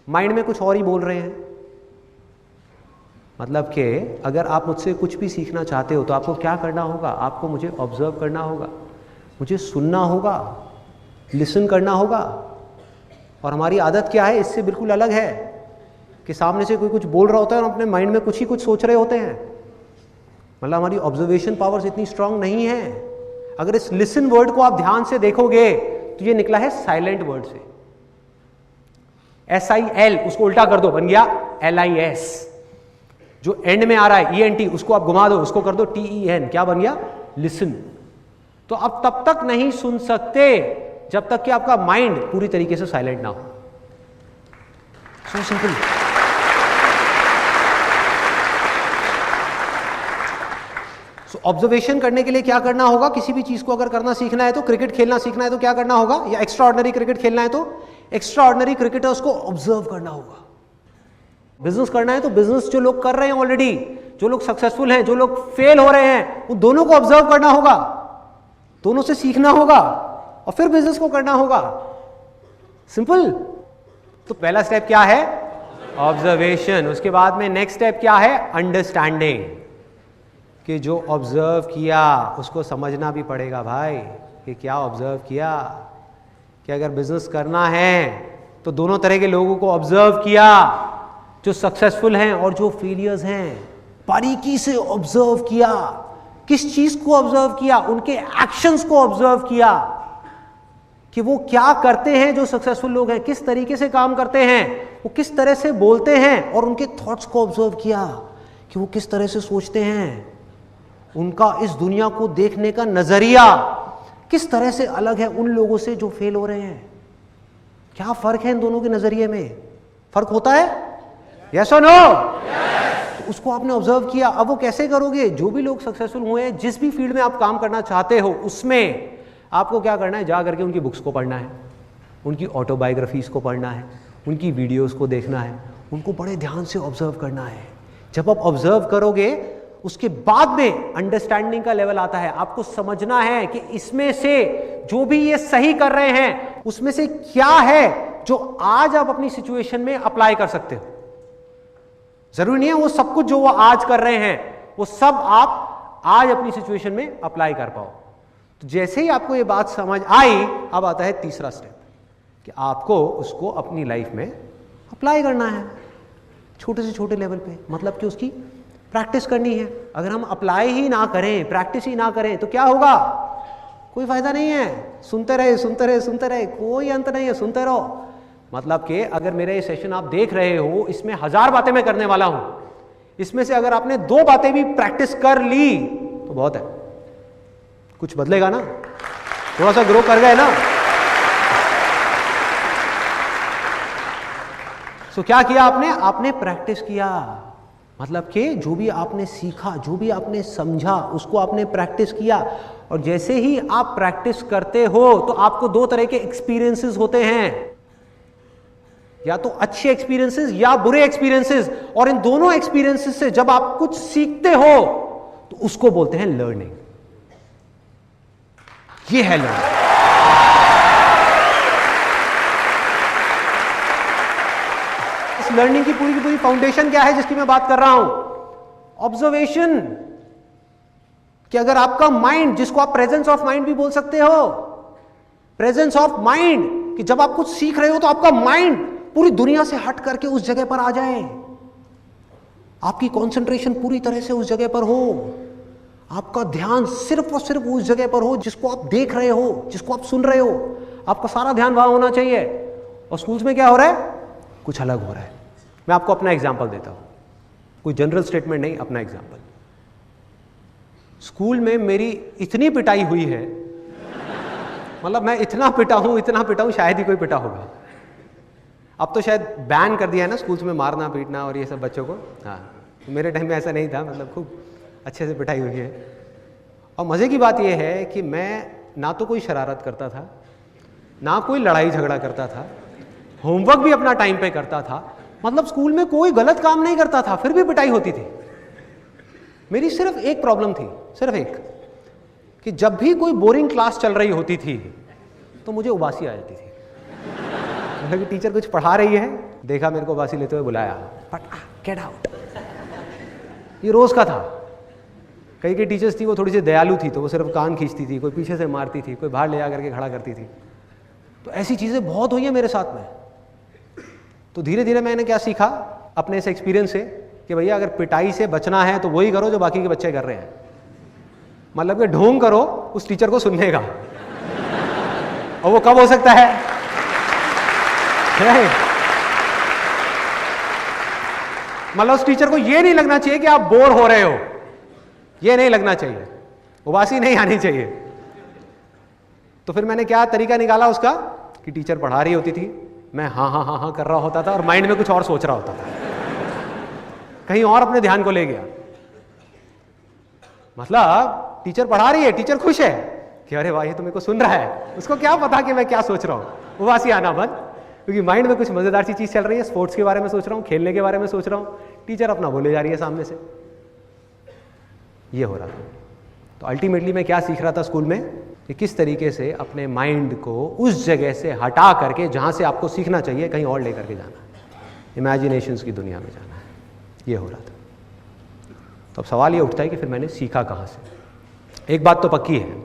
माइंड में कुछ और ही बोल रहे हैं। मतलब कि अगर आप मुझसे कुछ भी सीखना चाहते हो तो आपको क्या करना होगा, आपको मुझे ऑब्जर्व करना होगा, मुझे सुनना होगा, लिसन करना होगा। और हमारी आदत क्या है, इससे बिल्कुल अलग है कि सामने से कोई कुछ बोल रहा होता है और अपने माइंड में कुछ ही कुछ सोच रहे होते हैं। मतलब हमारी ऑब्जर्वेशन पावर्स इतनी स्ट्रांग नहीं है। अगर इस लिसन वर्ड को आप ध्यान से देखोगे तो ये निकला है साइलेंट वर्ड से, SIL, उसको उल्टा कर दो, बन गया LIS। जो एंड में आ रहा है ENT, उसको आप घुमा दो, उसको कर दो TEN, क्या बन गया, लिसन। तो आप तब तक नहीं सुन सकते जब तक कि आपका माइंड पूरी तरीके से साइलेंट ना हो। So simple. सो ऑब्जर्वेशन करने के लिए क्या करना होगा, किसी भी चीज को अगर करना सीखना है तो, क्रिकेट खेलना सीखना है तो क्या करना होगा, या एक्स्ट्रा ऑर्डिनरी क्रिकेट खेलना है तो एक्स्ट्रा ऑर्डिनरी क्रिकेटर्स को ऑब्जर्व करना होगा। बिजनेस करना है तो बिजनेस जो लोग कर रहे हैं ऑलरेडी, जो लोग सक्सेसफुल हैं, जो लोग फेल हो रहे हैं, उन दोनों को ऑब्जर्व करना होगा, दोनों से सीखना होगा और फिर बिजनेस को करना होगा। सिंपल। तो पहला स्टेप क्या है, ऑब्जर्वेशन। उसके बाद में नेक्स्ट स्टेप क्या है, अंडरस्टैंडिंग, कि जो ऑब्जर्व किया उसको समझना भी पड़ेगा भाई, कि क्या ऑब्जर्व किया। कि अगर बिजनेस करना है तो दोनों तरह के लोगों को ऑब्जर्व किया, जो सक्सेसफुल हैं और जो फेलियर्स हैं, बारीकी से ऑब्जर्व किया। किस चीज को ऑब्जर्व किया, उनके एक्शंस को ऑब्जर्व किया कि वो क्या करते हैं, जो सक्सेसफुल लोग हैं किस तरीके से काम करते हैं, वो किस तरह से बोलते हैं, और उनके थॉट्स को ऑब्जर्व किया कि वो किस तरह से सोचते हैं, उनका इस दुनिया को देखने का नजरिया किस तरह से अलग है उन लोगों से जो फेल हो रहे हैं। क्या फर्क है इन दोनों के नजरिए में, फर्क होता है, यस और नो? तो उसको आपने ऑब्जर्व किया। अब वो कैसे करोगे, जो भी लोग सक्सेसफुल हुए हैं, जिस भी फील्ड में आप काम करना चाहते हो, उसमें आपको क्या करना है, जा करके उनकी बुक्स को पढ़ना है, उनकी ऑटोबायोग्राफीज को पढ़ना है, उनकी वीडियोस को देखना है, उनको बड़े ध्यान से ऑब्जर्व करना है। जब आप ऑब्जर्व करोगे उसके बाद में अंडरस्टैंडिंग का लेवल आता है। आपको समझना है कि इसमें से जो भी ये सही कर रहे हैं उसमें से क्या है जो आज आप अपनी सिचुएशन में अप्लाई कर सकते हो। जरूरी नहीं है वो सब कुछ जो वो आज कर रहे हैं वो सब आप आज अपनी सिचुएशन में अप्लाई कर पाओ। तो जैसे ही आपको ये बात समझ आई, अब आता है तीसरा स्टेप कि आपको उसको अपनी लाइफ में अप्लाई करना है, छोटे से छोटे लेवल पे, मतलब कि उसकी प्रैक्टिस करनी है। अगर हम अप्लाई ही ना करें, प्रैक्टिस ही ना करें, तो क्या होगा? कोई फायदा नहीं है। सुनते रहे सुनते रहे सुनते रहे, कोई अंत नहीं है, सुनते रहो। मतलब कि अगर मेरा ये सेशन आप देख रहे हो, इसमें 1000 बातें मैं करने वाला हूं, इसमें से अगर आपने 2 बातें भी प्रैक्टिस कर ली तो बहुत है। कुछ बदलेगा ना, थोड़ा सा ग्रो कर गए ना। सो क्या किया आपने? आपने प्रैक्टिस किया, मतलब कि जो भी आपने सीखा, जो भी आपने समझा, उसको आपने प्रैक्टिस किया। और जैसे ही आप प्रैक्टिस करते हो तो आपको 2 तरह के एक्सपीरियंसेस होते हैं, या तो अच्छे एक्सपीरियंसेस या बुरे एक्सपीरियंसेस। और इन दोनों एक्सपीरियंसेस से जब आप कुछ सीखते हो तो उसको बोलते हैं लर्निंग। ये है लर्निंग। इस लर्निंग की पूरी फाउंडेशन क्या है जिसकी मैं बात कर रहा हूं? ऑब्जर्वेशन। कि अगर आपका माइंड, जिसको आप प्रेजेंस ऑफ माइंड भी बोल सकते हो, प्रेजेंस ऑफ माइंड, कि जब आप कुछ सीख रहे हो तो आपका माइंड पूरी दुनिया से हट करके उस जगह पर आ जाए, आपकी कंसंट्रेशन पूरी तरह से उस जगह पर हो, आपका ध्यान सिर्फ और सिर्फ उस जगह पर हो जिसको आप देख रहे हो, जिसको आप सुन रहे हो। आपका सारा ध्यान वहां होना चाहिए। और स्कूल्स में क्या हो रहा है? कुछ अलग हो रहा है। मैं आपको अपना एग्जांपल देता हूं, कोई जनरल स्टेटमेंट नहीं, अपना एग्जांपल। स्कूल में मेरी इतनी पिटाई हुई है, मतलब मैं इतना पिटा हूं, शायद ही कोई पिटा होगा। अब तो शायद बैन कर दिया है ना स्कूल्स में मारना पीटना और ये सब बच्चों को। हाँ, मेरे टाइम में ऐसा नहीं था, मतलब खूब अच्छे से पिटाई हुई है। और मज़े की बात यह है कि मैं ना तो कोई शरारत करता था, ना कोई लड़ाई झगड़ा करता था, होमवर्क भी अपना टाइम पे करता था, मतलब स्कूल में कोई गलत काम नहीं करता था, फिर भी पिटाई होती थी। मेरी सिर्फ एक प्रॉब्लम थी, सिर्फ एक, कि जब भी कोई बोरिंग क्लास चल रही होती थी तो मुझे उबासी आ जाती थी। मतलब कि टीचर कुछ पढ़ा रही है, देखा मेरे को उबासी लेते हुए बुलाया, गेट आउट। ये रोज का था। कई टीचर्स थी वो थोड़ी सी दयालु थी, तो वो सिर्फ कान खींचती थी, कोई पीछे से मारती थी, कोई बाहर ले जा करके खड़ा करती थी। तो ऐसी चीज़ें बहुत हुई है मेरे साथ में। तो धीरे धीरे मैंने क्या सीखा अपने इस एक्सपीरियंस से कि भैया अगर पिटाई से बचना है तो वही करो जो बाकी के बच्चे कर रहे हैं। मतलब कि ढोंग करो उस टीचर को सुनने का। और वो कब हो सकता है? मतलब उस टीचर को ये नहीं लगना चाहिए कि आप बोर हो रहे हो, ये नहीं लगना चाहिए, उबासी नहीं आनी चाहिए। तो फिर मैंने क्या तरीका निकाला उसका कि टीचर पढ़ा रही होती थी, मैं हाँ हाँ हाँ हाँ कर रहा होता था और माइंड में कुछ और सोच रहा होता था, कहीं और अपने ध्यान को ले गया। मतलब टीचर पढ़ा रही है, टीचर खुश है कि अरे वाह ये तो मेरे को सुन रहा है, उसको क्या पता कि मैं क्या सोच रहा हूं। उबासी आना बंद, क्योंकि माइंड में कुछ मजेदार सी चीज चल रही है, स्पोर्ट्स के बारे में सोच रहा हूँ, खेलने के बारे में सोच रहा हूँ, टीचर अपना बोले जा रही है सामने से। ये हो रहा था। तो अल्टीमेटली मैं क्या सीख रहा था स्कूल में कि किस तरीके से अपने माइंड को उस जगह से हटा करके जहां से आपको सीखना चाहिए कहीं और लेकर के जाना है, इमेजिनेशंस की दुनिया में जाना है। ये हो रहा था। तो अब सवाल ये उठता है कि फिर मैंने सीखा कहाँ से। एक बात तो पक्की है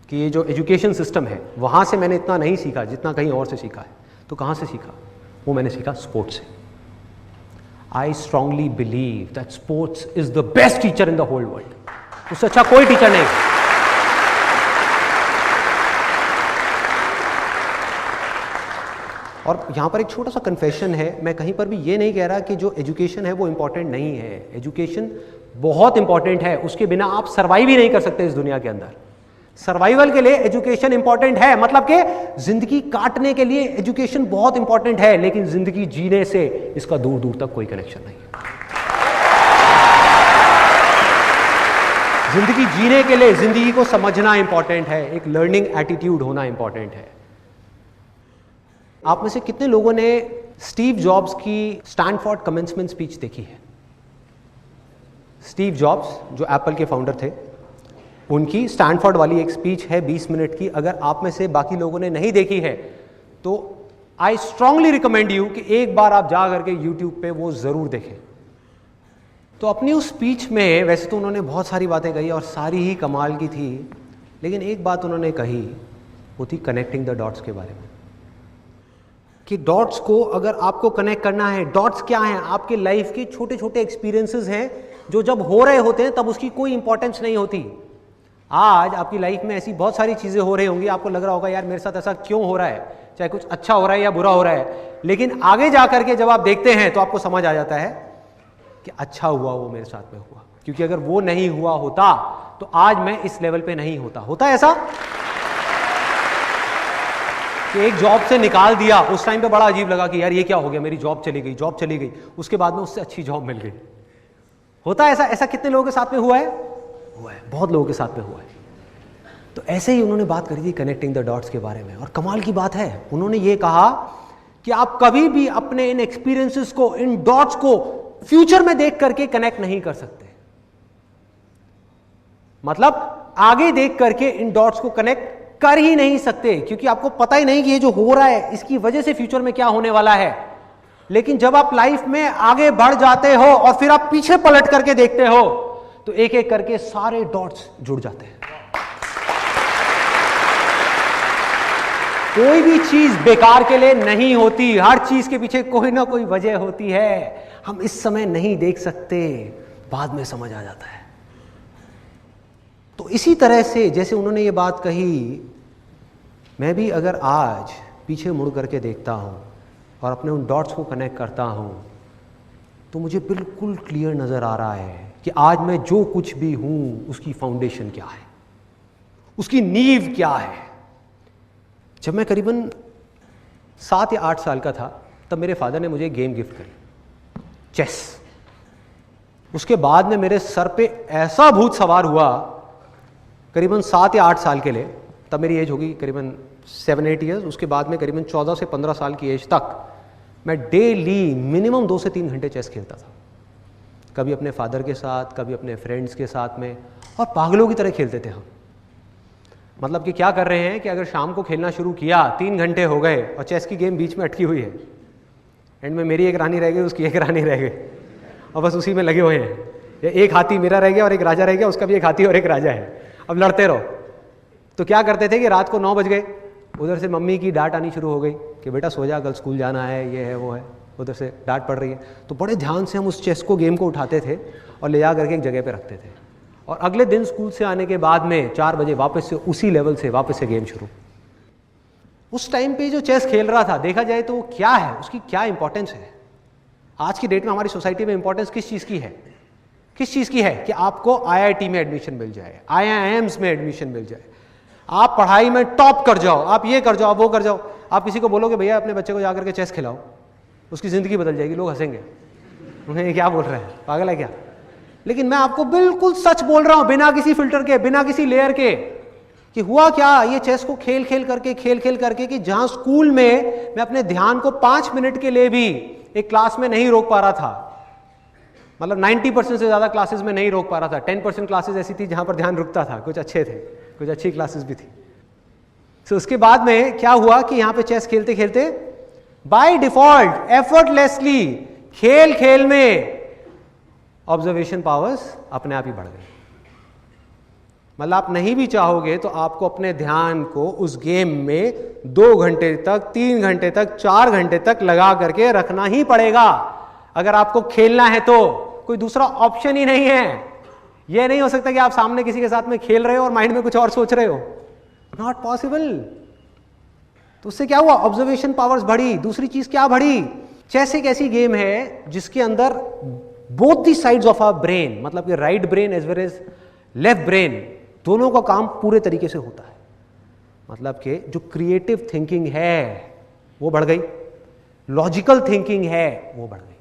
कि ये जो एजुकेशन सिस्टम है वहाँ से मैंने इतना नहीं सीखा जितना कहीं और से सीखा है। तो कहाँ से सीखा? वो मैंने सीखा स्पोर्ट्स से। I strongly believe that sports is the best teacher in the whole world. उससे अच्छा कोई टीचर नहीं। और यहाँ पर एक छोटा सा कन्फेशन है, मैं कहीं पर भी ये नहीं कह रहा कि जो एजुकेशन है वो इम्पॉर्टेंट नहीं है। एजुकेशन बहुत इंपॉर्टेंट है, उसके बिना आप सर्वाइव ही नहीं कर सकते इस दुनिया के अंदर। सर्वाइवल के लिए एजुकेशन इंपॉर्टेंट है, मतलब कि जिंदगी काटने के लिए एजुकेशन बहुत इंपॉर्टेंट है, लेकिन जिंदगी जीने से इसका दूर दूर तक कोई कनेक्शन नहीं है। जिंदगी जीने के लिए जिंदगी को समझना इंपॉर्टेंट है, एक लर्निंग एटीट्यूड होना इंपॉर्टेंट है। आप में से कितने लोगों ने स्टीव जॉब्स की स्टैनफोर्ड कमेंसमेंट स्पीच देखी है? स्टीव जॉब्स जो एप्पल के फाउंडर थे, उनकी स्टैनफोर्ड वाली एक स्पीच है 20 मिनट की। अगर आप में से बाकी लोगों ने नहीं देखी है तो आई स्ट्रांगली रिकमेंड यू कि एक बार आप जा करके यूट्यूब पे वो जरूर देखें। तो अपनी उस स्पीच में वैसे तो उन्होंने बहुत सारी बातें कही और सारी ही कमाल की थी, लेकिन एक बात उन्होंने कही, वो थी कनेक्टिंग द डॉट्स के बारे में, कि डॉट्स को अगर आपको कनेक्ट करना है, डॉट्स क्या हैं? आपके लाइफ के छोटे छोटे एक्सपीरियंसेस हैं जो जब हो रहे होते हैं तब उसकी कोई इंपॉर्टेंस नहीं होती। आज आपकी लाइफ में ऐसी बहुत सारी चीज़ें हो रही होंगी, आपको लग रहा होगा यार मेरे साथ ऐसा क्यों हो रहा है, चाहे कुछ अच्छा हो रहा है या बुरा हो रहा है, लेकिन आगे जा करके जब आप देखते हैं तो आपको समझ आ जाता है कि अच्छा हुआ वो मेरे साथ में हुआ, क्योंकि अगर वो नहीं हुआ होता तो आज मैं इस लेवल पे नहीं होता। होता है ऐसा कि एक जॉब से निकाल दिया, उस टाइम पे बड़ा अजीब लगा कि यार ये क्या हो गया, मेरी जॉब चली गई, उसके बाद में उससे अच्छी जॉब मिल गई। होता है ऐसा? ऐसा कितने लोगों के साथ में हुआ है? बहुत लोगों के साथ में हुआ है। तो ऐसे ही उन्होंने बात करी थी कनेक्टिंग द डॉट्स के बारे में, और कमाल की बात है, उन्होंने ये कहा कि आप कभी भी अपने इन एक्सपीरियंसेस को, इन डॉट्स को फ्यूचर में देख करके कनेक्ट नहीं कर सकते। मतलब आगे देख करके इन डॉट्स को कनेक्ट कर ही नहीं सकते, क्योंकि आपको पता ही नहीं कि ये जो हो रहा है इसकी वजह से फ्यूचर में क्या होने वाला है। लेकिन जब आप लाइफ में आगे बढ़ जाते हो और फिर आप पीछे पलट करके देखते हो तो एक एक करके सारे डॉट्स जुड़ जाते हैं। कोई भी चीज बेकार के लिए नहीं होती, हर चीज के पीछे कोई ना कोई वजह होती है। हम इस समय नहीं देख सकते, बाद में समझ आ जाता है। तो इसी तरह से जैसे उन्होंने ये बात कही, मैं भी अगर आज पीछे मुड़ करके देखता हूं और अपने उन डॉट्स को कनेक्ट करता हूं तो मुझे बिल्कुल क्लियर नजर आ रहा है कि आज मैं जो कुछ भी हूं उसकी फाउंडेशन क्या है, उसकी नींव क्या है। जब मैं करीबन 7 या 8 साल का था तब मेरे फादर ने मुझे गेम गिफ्ट करी, चेस। उसके बाद में मेरे सर पे ऐसा भूत सवार हुआ करीबन 7 या 8 साल के लिए, तब मेरी एज होगी करीबन 7-8 ईयर्स। उसके बाद में करीबन 14 से 15 साल की एज तक मैं डेली मिनिमम 2 से 3 घंटे चेस खेलता था, कभी अपने फादर के साथ, कभी अपने फ्रेंड्स के साथ में, और पागलों की तरह खेलते थे हम। मतलब कि क्या कर रहे हैं कि अगर शाम को खेलना शुरू किया, 3 घंटे हो गए और चेस की गेम बीच में अटकी हुई है, एंड में मेरी एक रानी रह गई, उसकी एक रानी रह गई, और बस उसी में लगे हुए हैं। एक हाथी मेरा रह गया और एक राजा रह गया, उसका भी एक हाथी और एक राजा है, अब लड़ते रहो। तो क्या करते थे कि रात को 9 बज गए, उधर से मम्मी की डांट आनी शुरू हो गई कि बेटा सो जा, कल स्कूल जाना है, ये है वो है, उधर से डांट पड़ रही है। तो बड़े ध्यान से हम उस चेस को, गेम को उठाते थे और ले जा करके एक जगह पे रखते थे, और अगले दिन स्कूल से आने के बाद में 4 बजे वापस से उसी लेवल से वापस से गेम शुरू। उस टाइम पे जो चेस खेल रहा था, देखा जाए तो क्या है, उसकी क्या इंपॉर्टेंस है। आज की डेट में हमारी सोसाइटी में इंपॉर्टेंस किस चीज़ की है? किस चीज़ की है कि आपको IIT में एडमिशन मिल जाए, IIMs में एडमिशन मिल जाए, आप पढ़ाई में टॉप कर जाओ, आप ये कर जाओ, आप वो कर जाओ। आप किसी को बोलोगे भैया अपने बच्चे को जाकर के चेस खिलाओ, उसकी ज़िंदगी बदल जाएगी, लोग हंसेंगे, उन्हें क्या बोल रहे हैं, पागल है क्या। लेकिन मैं आपको बिल्कुल सच बोल रहा हूं, बिना किसी फिल्टर के, बिना किसी लेयर के, कि हुआ क्या, ये चेस को खेल खेल करके कि जहां स्कूल में मैं अपने ध्यान को 5 मिनट के लिए भी एक क्लास में नहीं रोक पा रहा था, मतलब 90% से ज्यादा क्लासेस में नहीं रोक पा रहा था, 10% क्लासेस ऐसी थी जहां पर ध्यान रुकता था, कुछ अच्छे थे, कुछ अच्छी क्लासेस भी थी। तो उसके बाद में क्या हुआ कि यहां पे चेस खेलते खेलते बाय डिफॉल्ट एफर्टलेसली खेल खेल में ऑब्जर्वेशन पावर्स अपने आप ही बढ़ गए। मतलब आप नहीं भी चाहोगे तो आपको अपने ध्यान को उस गेम में 2 घंटे तक, 3 घंटे तक, 4 घंटे तक लगा करके रखना ही पड़ेगा अगर आपको खेलना है। तो कोई दूसरा ऑप्शन ही नहीं है। यह नहीं हो सकता कि आप सामने किसी के साथ में खेल रहे हो और माइंड में कुछ और सोच रहे हो, नॉट पॉसिबल। तो उससे क्या हुआ, ऑब्जर्वेशन पावर्स बढ़ी। दूसरी चीज क्या बढ़ी, चेस एक ऐसी गेम है जिसके अंदर both the sides of our brain, मतलब कि right brain as well as left brain, दोनों का काम पूरे तरीके से होता है। मतलब कि जो क्रिएटिव थिंकिंग है वो बढ़ गई, लॉजिकल थिंकिंग है वो बढ़ गई,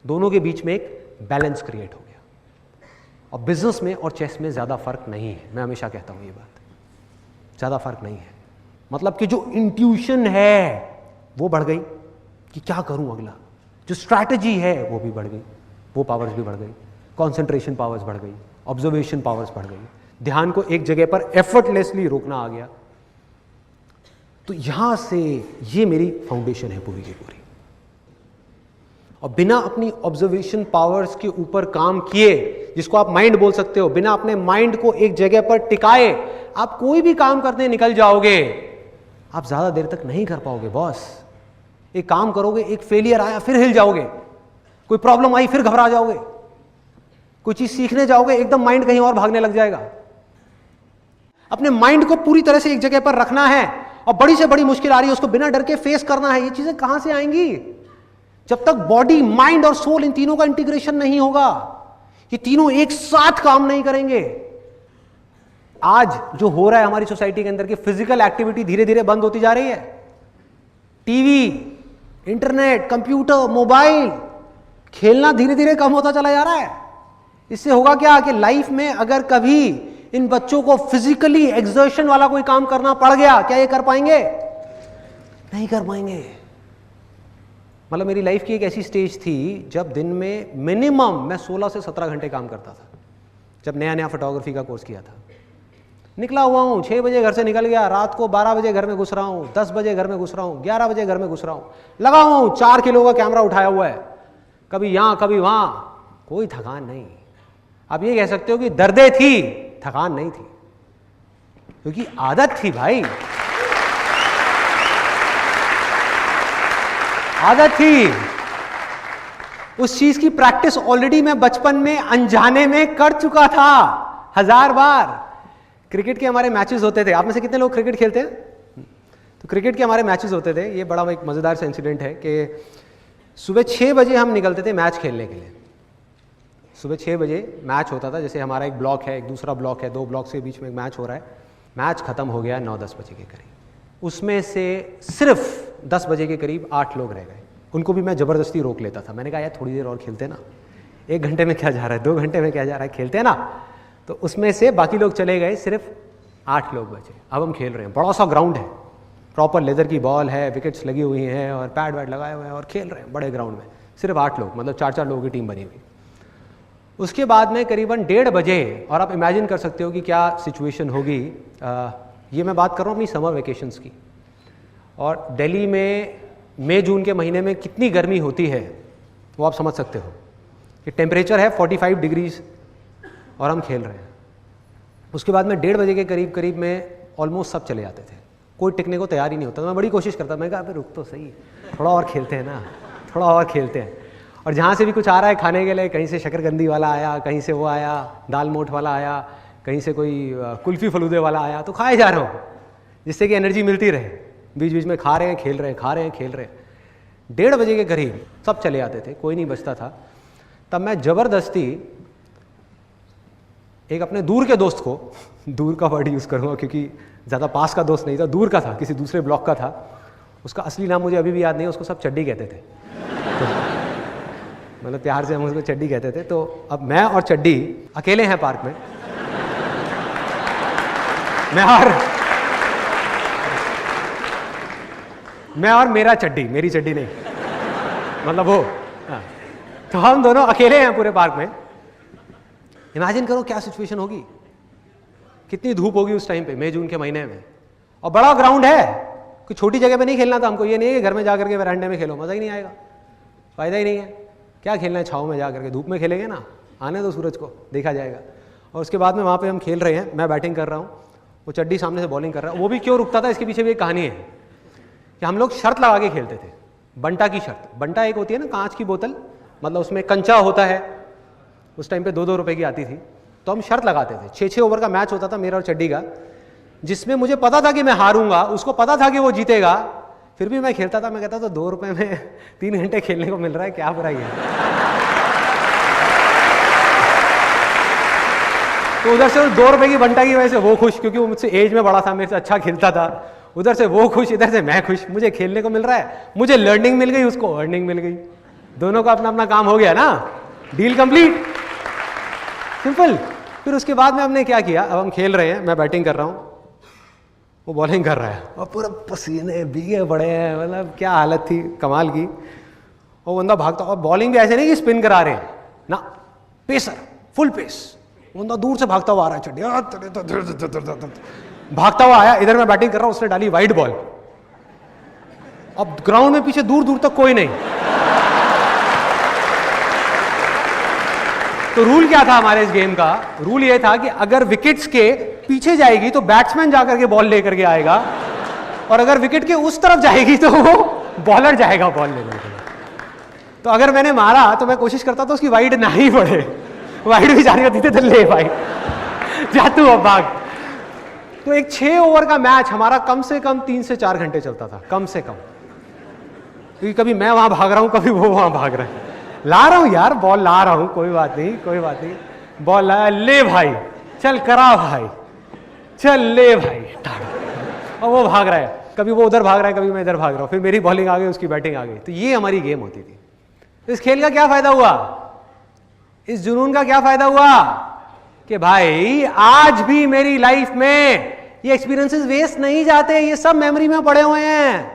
दोनों के बीच में एक बैलेंस क्रिएट हो गया। और बिजनेस में और चेस में ज्यादा फर्क नहीं है, मैं हमेशा कहता हूं ये बात, ज्यादा फर्क नहीं है। मतलब कि जो इंट्यूशन है वो बढ़ गई कि क्या करूं अगला, जो स्ट्रैटेजी है वो भी बढ़ गई, वो पावर्स भी बढ़ गई, कंसंट्रेशन पावर्स बढ़ गई, ऑब्जर्वेशन पावर्स बढ़ गई, ध्यान को एक जगह पर एफर्टलेसली रोकना आ गया। तो यहां से ये मेरी फाउंडेशन है पूरी की पूरी। और बिना अपनी ऑब्जर्वेशन पावर्स के ऊपर काम किए, जिसको आप माइंड बोल सकते हो, बिना अपने माइंड को एक जगह पर टिकाए आप कोई भी काम करने निकल जाओगे, आप ज्यादा देर तक नहीं कर पाओगे बॉस। एक काम करोगे, एक फेलियर आया फिर हिल जाओगे, कोई प्रॉब्लम आई फिर घबरा जाओगे, कोई चीज सीखने जाओगे एकदम माइंड कहीं और भागने लग जाएगा। अपने माइंड को पूरी तरह से एक जगह पर रखना है, और बड़ी से बड़ी मुश्किल आ रही है उसको बिना डर के फेस करना है। ये चीजें कहां से आएंगी? जब तक बॉडी, माइंड और सोल इन तीनों का इंटीग्रेशन नहीं होगा, ये तीनों एक साथ काम नहीं करेंगे। आज जो हो रहा है हमारी सोसाइटी के अंदर की फिजिकल एक्टिविटी धीरे धीरे बंद होती जा रही है। टीवी, इंटरनेट, कंप्यूटर, मोबाइल, खेलना धीरे धीरे कम होता चला जा रहा है। इससे होगा क्या कि लाइफ में अगर कभी इन बच्चों को फिजिकली एक्सर्शन वाला कोई काम करना पड़ गया, क्या ये कर पाएंगे? नहीं कर पाएंगे। मतलब मेरी लाइफ की एक ऐसी स्टेज थी जब दिन में मिनिमम मैं 16 से 17 घंटे काम करता था, जब नया नया फोटोग्राफी का कोर्स किया था। निकला हुआ हूँ, 6 बजे घर से निकल गया, रात को 12 बजे घर में घुस रहा हूँ, 10 बजे घर में घुस रहा हूँ, 11 बजे घर में घुस रहा हूँ, लगा हूँ 4 किलो का कैमरा उठाया हुआ है, कभी यहाँ कभी वहाँ, कोई थकान नहीं। आप ये कह सकते हो कि दर्दें थी, थकान नहीं थी, क्योंकि आदत थी भाई, आदत थी। उस चीज की प्रैक्टिस ऑलरेडी मैं बचपन में अनजाने में कर चुका था 1000 बार। क्रिकेट के हमारे मैचेस होते थे, आप में से कितने लोग क्रिकेट खेलते हैं? तो क्रिकेट के हमारे मैचेस होते थे। ये बड़ा एक मजेदार सा इंसिडेंट है कि सुबह 6 बजे हम निकलते थे मैच खेलने के लिए। सुबह 6 बजे मैच होता था, जैसे हमारा एक ब्लॉक है, एक दूसरा ब्लॉक है, 2 ब्लॉक्स के बीच में एक मैच हो रहा है। मैच खत्म हो गया 9-10 बजे के करीब। उसमें से सिर्फ 10 बजे के करीब 8 लोग रह गए। उनको भी मैं ज़बरदस्ती रोक लेता था। मैंने कहा यार थोड़ी देर और खेलते ना, 1 घंटे में क्या जा रहा है, 2 घंटे में क्या जा रहा है, खेलते हैं ना। तो उसमें से बाकी लोग चले गए, सिर्फ 8 लोग बचे। अब हम खेल रहे हैं, बड़ा सा ग्राउंड है, प्रॉपर लेदर की बॉल है, विकेट्स लगी हुई हैं और पैड वैड लगाए हुए हैं और खेल रहे हैं बड़े ग्राउंड में। सिर्फ 8 लोग, मतलब 4-4 लोगों की टीम बनी हुई। उसके बाद में करीबन 1:30 बजे, और आप इमेजिन कर सकते हो कि क्या सिचुएशन होगी। ये मैं बात कर रहा हूँ अपनी समर वेकेशंस की, और दिल्ली में मई जून के महीने में कितनी गर्मी होती है वो आप समझ सकते हो। कि टेम्परेचर है 45 डिग्रीज और हम खेल रहे हैं। उसके बाद में 1:30 बजे के करीब में ऑलमोस्ट सब चले जाते थे, कोई टिकने को तैयार ही नहीं होता। मैं बड़ी कोशिश करता, मैं कहा अबे रुक तो सही, थोड़ा और खेलते हैं ना, थोड़ा और खेलते हैं। और जहाँ से भी कुछ आ रहा है खाने के लिए, कहीं से शकरकंदी वाला आया, कहीं से वो आया, दाल मोठ वाला आया, कहीं से कोई कुल्फ़ी फलूदे वाला आया, तो खाए जा रहा हूँ जिससे कि एनर्जी मिलती रहे। बीच बीच में खा रहे हैं, खेल रहे हैं, खा रहे हैं, खेल रहे हैं। 1:30 बजे के करीब सब चले जाते थे, कोई नहीं बचता था। तब मैं ज़बरदस्ती एक अपने दूर के दोस्त को, दूर का वर्ड यूज़ करूँगा क्योंकि ज़्यादा पास का दोस्त नहीं था, दूर का था, किसी दूसरे ब्लॉक का था। उसका असली नाम मुझे अभी भी याद नहीं है, उसको सब चड्डी कहते थे। तो मतलब प्यार से हम उसको चड्डी कहते थे। तो अब मैं और चड्डी अकेले हैं पार्क में, मैं और मेरा चड्डी, मेरी चड्डी नहीं, मतलब वो। हाँ। तो हम दोनों अकेले हैं पूरे पार्क में। इमेजिन करो क्या सिचुएशन होगी, कितनी धूप होगी उस टाइम पे, मई जून के महीने में। और बड़ा ग्राउंड है, कोई छोटी जगह पे नहीं खेलना था हमको। ये नहीं है कि घर में जाकर के वरांडे में खेलो, मज़ा ही नहीं आएगा, फ़ायदा ही नहीं है। क्या खेलना है छाँव में जा करके, धूप में खेलेंगे ना, आने दो सूरज को, देखा जाएगा। और उसके बाद में वहाँ पे हम खेल रहे हैं, मैं बैटिंग कर रहा हूँ, वो चड्डी सामने से बॉलिंग कर रहा है। वो भी क्यों रुकता था, इसके पीछे भी एक कहानी है कि हम लोग शर्त लगा के खेलते थे, बंटा की शर्त। बंटा एक होती है ना कांच की बोतल, मतलब उसमें कंचा होता है, उस टाइम पे 2-2 रुपए की आती थी। तो हम शर्त लगाते थे, 6-6 ओवर का मैच होता था मेरा और चड्डी का, जिसमें मुझे पता था कि मैं हारूंगा, उसको पता था कि वो जीतेगा, फिर भी मैं खेलता था। मैं कहता था 2 रुपए में 3 घंटे खेलने को मिल रहा है, क्या बुराई है। तो उधर से 2 रुपए की बंटा की वजह से वो खुश, क्योंकि वो मुझसे एज में बड़ा था, मेरे से अच्छा खेलता था। उधर से वो खुश, इधर से मैं खुश, मुझे खेलने को मिल रहा है, मुझे लर्निंग मिल गई, उसको अर्निंग मिल गई, दोनों का अपना अपना काम हो गया ना, डील कंप्लीट, सिंपल। फिर उसके बाद में हमने क्या किया, अब हम खेल रहे हैं, मैं बैटिंग कर रहा हूँ, वो बॉलिंग कर रहा है, और पूरा पसीने भीगे पड़े हैं, मतलब क्या हालत थी कमाल की। वो बंदा भागता, और बॉलिंग भी ऐसे नहीं कि स्पिन करा रहे हैं ना, पेसर, फुल पेस। बंदा दूर से भागता हुआ आ रहा है, चड्डी भागता हुआ आया, इधर मैं बैटिंग कर रहा हूँ, उसने डाली वाइड बॉल। अब ग्राउंड में पीछे दूर दूर तक कोई नहीं, तो रूल क्या था हमारे इस गेम का? रूल ये था कि अगर विकेट्स के पीछे जाएगी तो बैट्समैन जाकर के बॉल लेकर के आएगा, और अगर विकेट के उस तरफ जाएगी तो वो बॉलर जाएगा बॉल लेने के लिए। तो अगर मैंने मारा तो मैं कोशिश करता था उसकी वाइड ना ही पड़े, वाइड भी जानी होती थी तो ले भाई जा तू अब भाग। तो एक 6 ओवर का मैच हमारा कम से कम 3 से 4 घंटे चलता था, कम से कम, क्योंकि कभी मैं वहां भाग रहा हूं, कभी वो वहां भाग रहा है। ला रहा हूं यार, बॉल ला रहा हूं, कोई बात नहीं, कोई बात नहीं, बॉल लाया, ले भाई चल करा भाई, चल ले भाई, और वो भाग रहा है, कभी वो उधर भाग रहा है, कभी मैं इधर भाग रहा हूं, फिर मेरी बॉलिंग आ गई, उसकी बैटिंग आ गई। तो ये हमारी गेम होती थी। इस खेल का क्या फायदा हुआ, इस जुनून का क्या फायदा हुआ कि भाई आज भी मेरी लाइफ में ये एक्सपीरियंसेस वेस्ट नहीं जाते, ये सब मेमोरी में पड़े हुए हैं।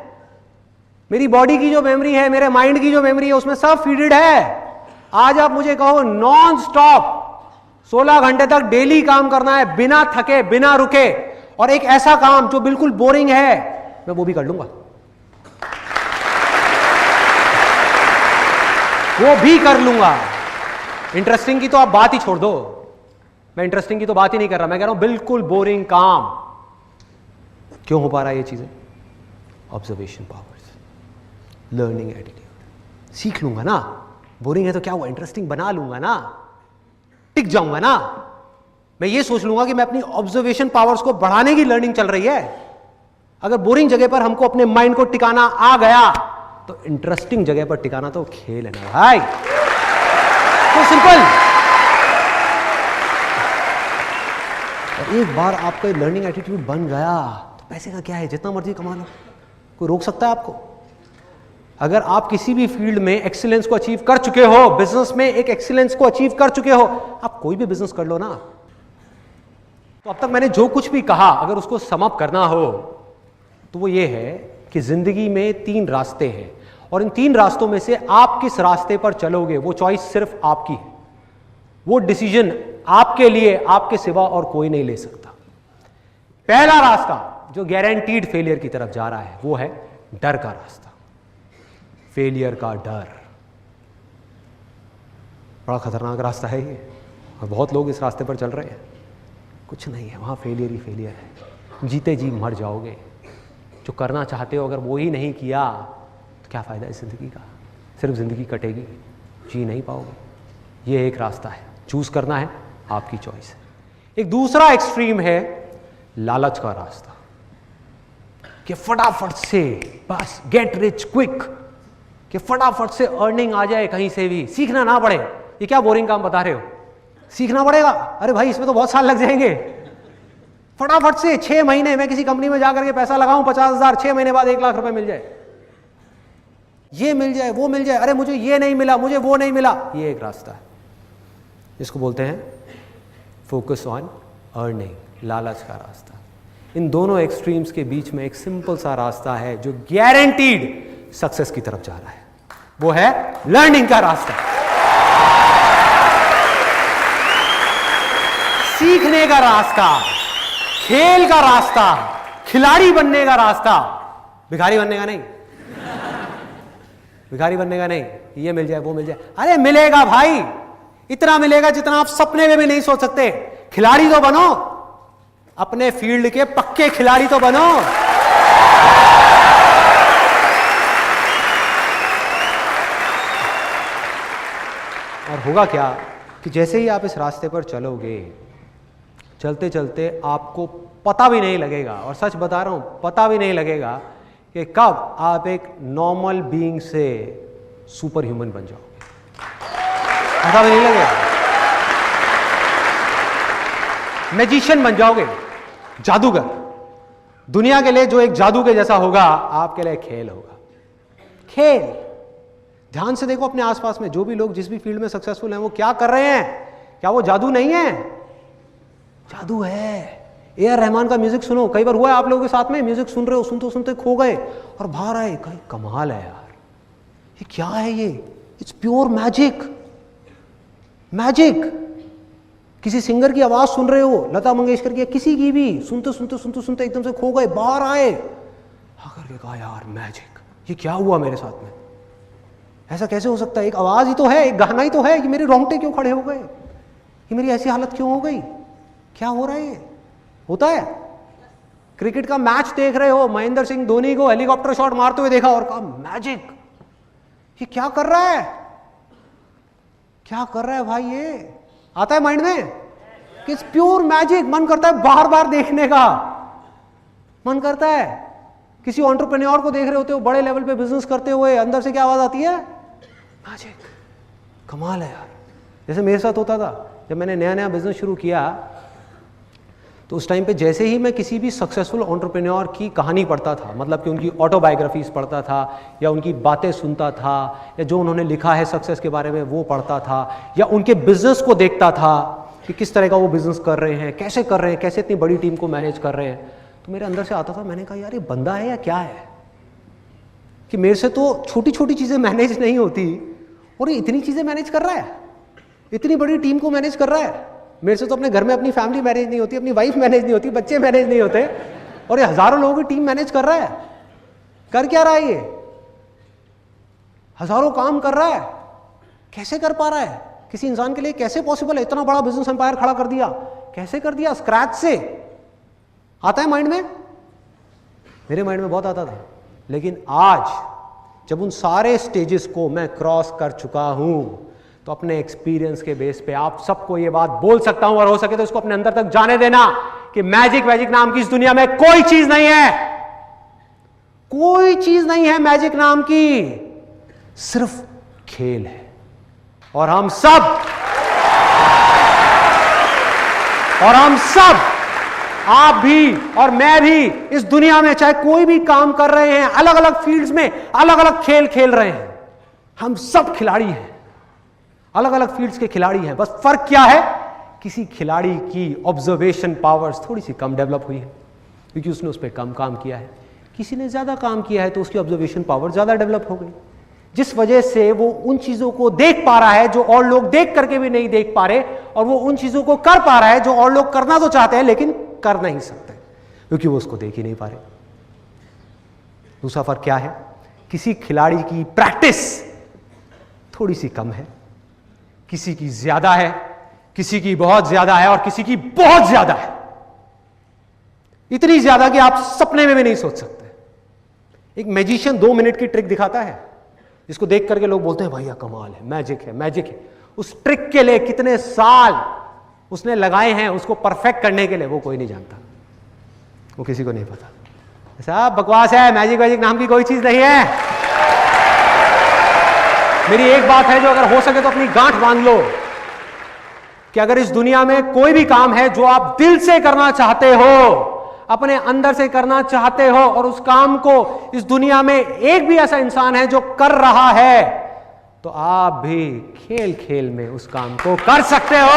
मेरी बॉडी की जो मेमोरी है, मेरे माइंड की जो मेमोरी है, उसमें सब फीडेड है। आज आप मुझे कहो नॉन स्टॉप 16 घंटे तक डेली काम करना है, बिना थके, बिना रुके, और एक ऐसा काम जो बिल्कुल बोरिंग है, मैं वो भी कर लूंगा, वो भी कर लूंगा। इंटरेस्टिंग की तो आप बात ही छोड़ दो, मैं इंटरेस्टिंग की तो बात ही नहीं कर रहा, मैं कह रहा हूं बिल्कुल बोरिंग काम। क्यों हो पा रहा है ये चीजें? Observation powers, learning attitude. सीख लूंगा ना, बोरिंग है तो क्या हुआ, इंटरेस्टिंग बना लूंगा ना, टिक जाऊंगा ना। मैं ये सोच लूंगा कि मैं अपनी ऑब्जर्वेशन पावर्स को बढ़ाने की लर्निंग चल रही है। अगर बोरिंग जगह पर हमको अपने माइंड को टिकाना आ गया तो इंटरेस्टिंग जगह पर टिकाना तो खेल है ना भाई, तो सिंपल। और एक बार आपका लर्निंग एटीट्यूड बन गया तो पैसे का क्या है, जितना मर्जी कमा लो, कोई रोक सकता है आपको? अगर आप किसी भी फील्ड में एक्सीलेंस को अचीव कर चुके हो, बिजनेस में एक एक्सीलेंस को अचीव कर चुके हो, आप कोई भी बिजनेस कर लो ना। तो अब तक मैंने जो कुछ भी कहा, अगर उसको सम अप करना हो तो वो ये है कि जिंदगी में 3 रास्ते हैं, और इन 3 रास्तों में से आप किस रास्ते पर चलोगे वो चॉइस सिर्फ आपकी है। वो डिसीजन आपके लिए, आपके सिवा और कोई नहीं ले सकता। पहला रास्ता जो गारंटीड फेलियर की तरफ जा रहा है वो है डर का रास्ता, फेलियर का डर। बड़ा खतरनाक रास्ता है ये, और बहुत लोग इस रास्ते पर चल रहे हैं। कुछ नहीं है वहां, फेलियर ही फेलियर है, जीते जी मर जाओगे। जो करना चाहते हो अगर वो ही नहीं किया तो क्या फ़ायदा इस ज़िंदगी का, सिर्फ ज़िंदगी कटेगी, जी नहीं पाओगे। ये एक रास्ता है, चूज़ करना है, आपकी चॉइस है। एक दूसरा एक्सट्रीम है लालच का रास्ता, कि फटाफट से बस गेट रिच क्विक, कि फटाफट से अर्निंग आ जाए कहीं से भी, सीखना ना पड़े। ये क्या बोरिंग काम बता रहे हो, सीखना पड़ेगा? अरे भाई इसमें तो बहुत साल लग जाएंगे। फटाफट से 6 महीने में किसी कंपनी में जाकर के पैसा लगाऊं 50,000, 6 महीने बाद 1 लाख रुपए मिल जाए, ये मिल जाए, वो मिल जाए, अरे मुझे ये नहीं मिला, मुझे वो नहीं मिला। ये एक रास्ता है, इसको बोलते हैं फोकस ऑन अर्निंग, लालच का रास्ता। इन दोनों एक्सट्रीम्स के बीच में एक सिंपल सा रास्ता है जो गारंटीड सक्सेस की तरफ जा रहा है, वो है लर्निंग का रास्ता, सीखने का रास्ता, खेल का रास्ता, खिलाड़ी बनने का रास्ता। भिखारी बनने का नहीं, भिखारी बनने का नहीं, ये मिल जाए वो मिल जाए। अरे मिलेगा भाई, इतना मिलेगा जितना आप सपने में भी नहीं सोच सकते। खिलाड़ी तो बनो, अपने फील्ड के पक्के खिलाड़ी तो बनो। और होगा क्या कि जैसे ही आप इस रास्ते पर चलोगे, चलते चलते आपको पता भी नहीं लगेगा, और सच बता रहा हूं, पता भी नहीं लगेगा कि कब आप एक नॉर्मल बीइंग से सुपर ह्यूमन बन जाओगे, पता भी नहीं लगेगा। मैजिशियन बन जाओगे, जादूगर। दुनिया के लिए जो एक जादू के जैसा होगा, आपके लिए खेल होगा, खेल। ध्यान से देखो अपने आसपास में जो भी लोग जिस भी फील्ड में सक्सेसफुल हैं वो क्या कर रहे हैं, क्या वो जादू नहीं है? जादू है। ए.आर. रहमान का म्यूजिक सुनो, कई बार हुआ है आप लोगों के साथ में, म्यूजिक सुन रहे हो, सुनते सुनते खो गए और बाहर आए, कहीं कमाल है यार, ये क्या है ये, इट्स प्योर मैजिक, मैजिक। किसी सिंगर की आवाज सुन रहे हो, लता मंगेशकर की, किसी की भी, सुनते सुनते सुनते सुनते एकदम से खो गए, बाहर आए, आकर के कहा यार मैजिक, ये क्या हुआ मेरे साथ में, ऐसा कैसे हो सकता है? एक आवाज ही तो है, एक गाना ही तो है, ये मेरे रोंगटे क्यों खड़े हो गए? ये मेरी ऐसी हालत क्यों हो गई, क्या हो रहा है? ये होता है। क्रिकेट का मैच देख रहे हो, महेंद्र सिंह धोनी को हेलीकॉप्टर शॉट मारते हुए देखा और कहा मैजिक, ये क्या कर रहा है, क्या कर रहा है भाई? ये आता है माइंड में कि इट्स प्योर मैजिक। मन करता है बार बार देखने का, मन करता है। किसी एंटरप्रेन्योर को देख रहे होते हो बड़े लेवल पे बिजनेस करते हुए, अंदर से क्या आवाज आती है? मैजिक, कमाल है यार। जैसे मेरे साथ होता था जब मैंने नया नया बिजनेस शुरू किया, तो उस टाइम पे जैसे ही मैं किसी भी सक्सेसफुल एंटरप्रेन्योर की कहानी पढ़ता था, मतलब कि उनकी ऑटोबायोग्राफीज पढ़ता था या उनकी बातें सुनता था या जो उन्होंने लिखा है सक्सेस के बारे में वो पढ़ता था या उनके बिजनेस को देखता था कि किस तरह का वो बिजनेस कर रहे हैं, कैसे कर रहे हैं, कैसे इतनी बड़ी टीम को मैनेज कर रहे हैं, तो मेरे अंदर से आता था, मैंने कहा यार ये बंदा है या क्या है कि मेरे से तो छोटी छोटी चीज़ें मैनेज नहीं होती और ये इतनी चीज़ें मैनेज कर रहा है, इतनी बड़ी टीम को मैनेज कर रहा है। मेरे से तो अपने घर में अपनी फैमिली मैनेज नहीं होती, अपनी वाइफ मैनेज नहीं होती, बच्चे मैनेज नहीं होते, और ये हजारों लोगों की टीम मैनेज कर रहा है। कर क्या रहा है ये? हजारों काम कर रहा है। कैसे कर पा रहा है? किसी इंसान के लिए कैसे पॉसिबल है? इतना बड़ा बिजनेस एम्पायर खड़ा कर दिया, कैसे कर दिया? स्क्रैच से। आता है माइंड में? मेरे माइंड में बहुत आता था। लेकिन आज जब उन सारे स्टेजेस को मैं क्रॉस कर चुका हूं, तो अपने एक्सपीरियंस के बेस पे आप सबको ये बात बोल सकता हूं, और हो सके तो इसको अपने अंदर तक जाने देना कि मैजिक वैजिक नाम की इस दुनिया में कोई चीज नहीं है, कोई चीज नहीं है मैजिक नाम की, सिर्फ खेल है। और हम सब आप भी और मैं भी इस दुनिया में चाहे कोई भी काम कर रहे हैं, अलग अलग फील्ड्स में अलग अलग खेल खेल रहे हैं, हम सब खिलाड़ी हैं, अलग अलग फील्ड्स के खिलाड़ी हैं। बस फर्क क्या है? किसी खिलाड़ी की ऑब्जर्वेशन पावर्स थोड़ी सी कम डेवलप हुई है क्योंकि उसने उस पर कम काम किया है, किसी ने ज्यादा काम किया है तो उसकी ऑब्जर्वेशन पावर ज्यादा डेवलप हो गई, जिस वजह से वो उन चीजों को देख पा रहा है जो और लोग देख करके भी नहीं देख पा रहे, और वो उन चीजों को कर पा रहा है जो और लोग करना तो चाहते हैं लेकिन कर नहीं सकते क्योंकि वो उसको देख ही नहीं पा रहे। दूसरा फर्क क्या है? किसी खिलाड़ी की प्रैक्टिस थोड़ी सी कम है, किसी की ज्यादा है, किसी की बहुत ज्यादा है, और किसी की बहुत ज्यादा है, इतनी ज्यादा कि आप सपने में भी नहीं सोच सकते। एक मैजिशियन 2 मिनट की ट्रिक दिखाता है जिसको देख करके लोग बोलते हैं भैया कमाल है, मैजिक है, मैजिक है। उस ट्रिक के लिए कितने साल उसने लगाए हैं उसको परफेक्ट करने के लिए, वो कोई नहीं जानता, वो किसी को नहीं पता। ऐसा बकवास है, मैजिक वैजिक नाम की कोई चीज नहीं है। मेरी एक बात है जो अगर हो सके तो अपनी गांठ बांध लो कि अगर इस दुनिया में कोई भी काम है जो आप दिल से करना चाहते हो, अपने अंदर से करना चाहते हो, और उस काम को इस दुनिया में एक भी ऐसा इंसान है जो कर रहा है, तो आप भी खेल खेल में उस काम को कर सकते हो।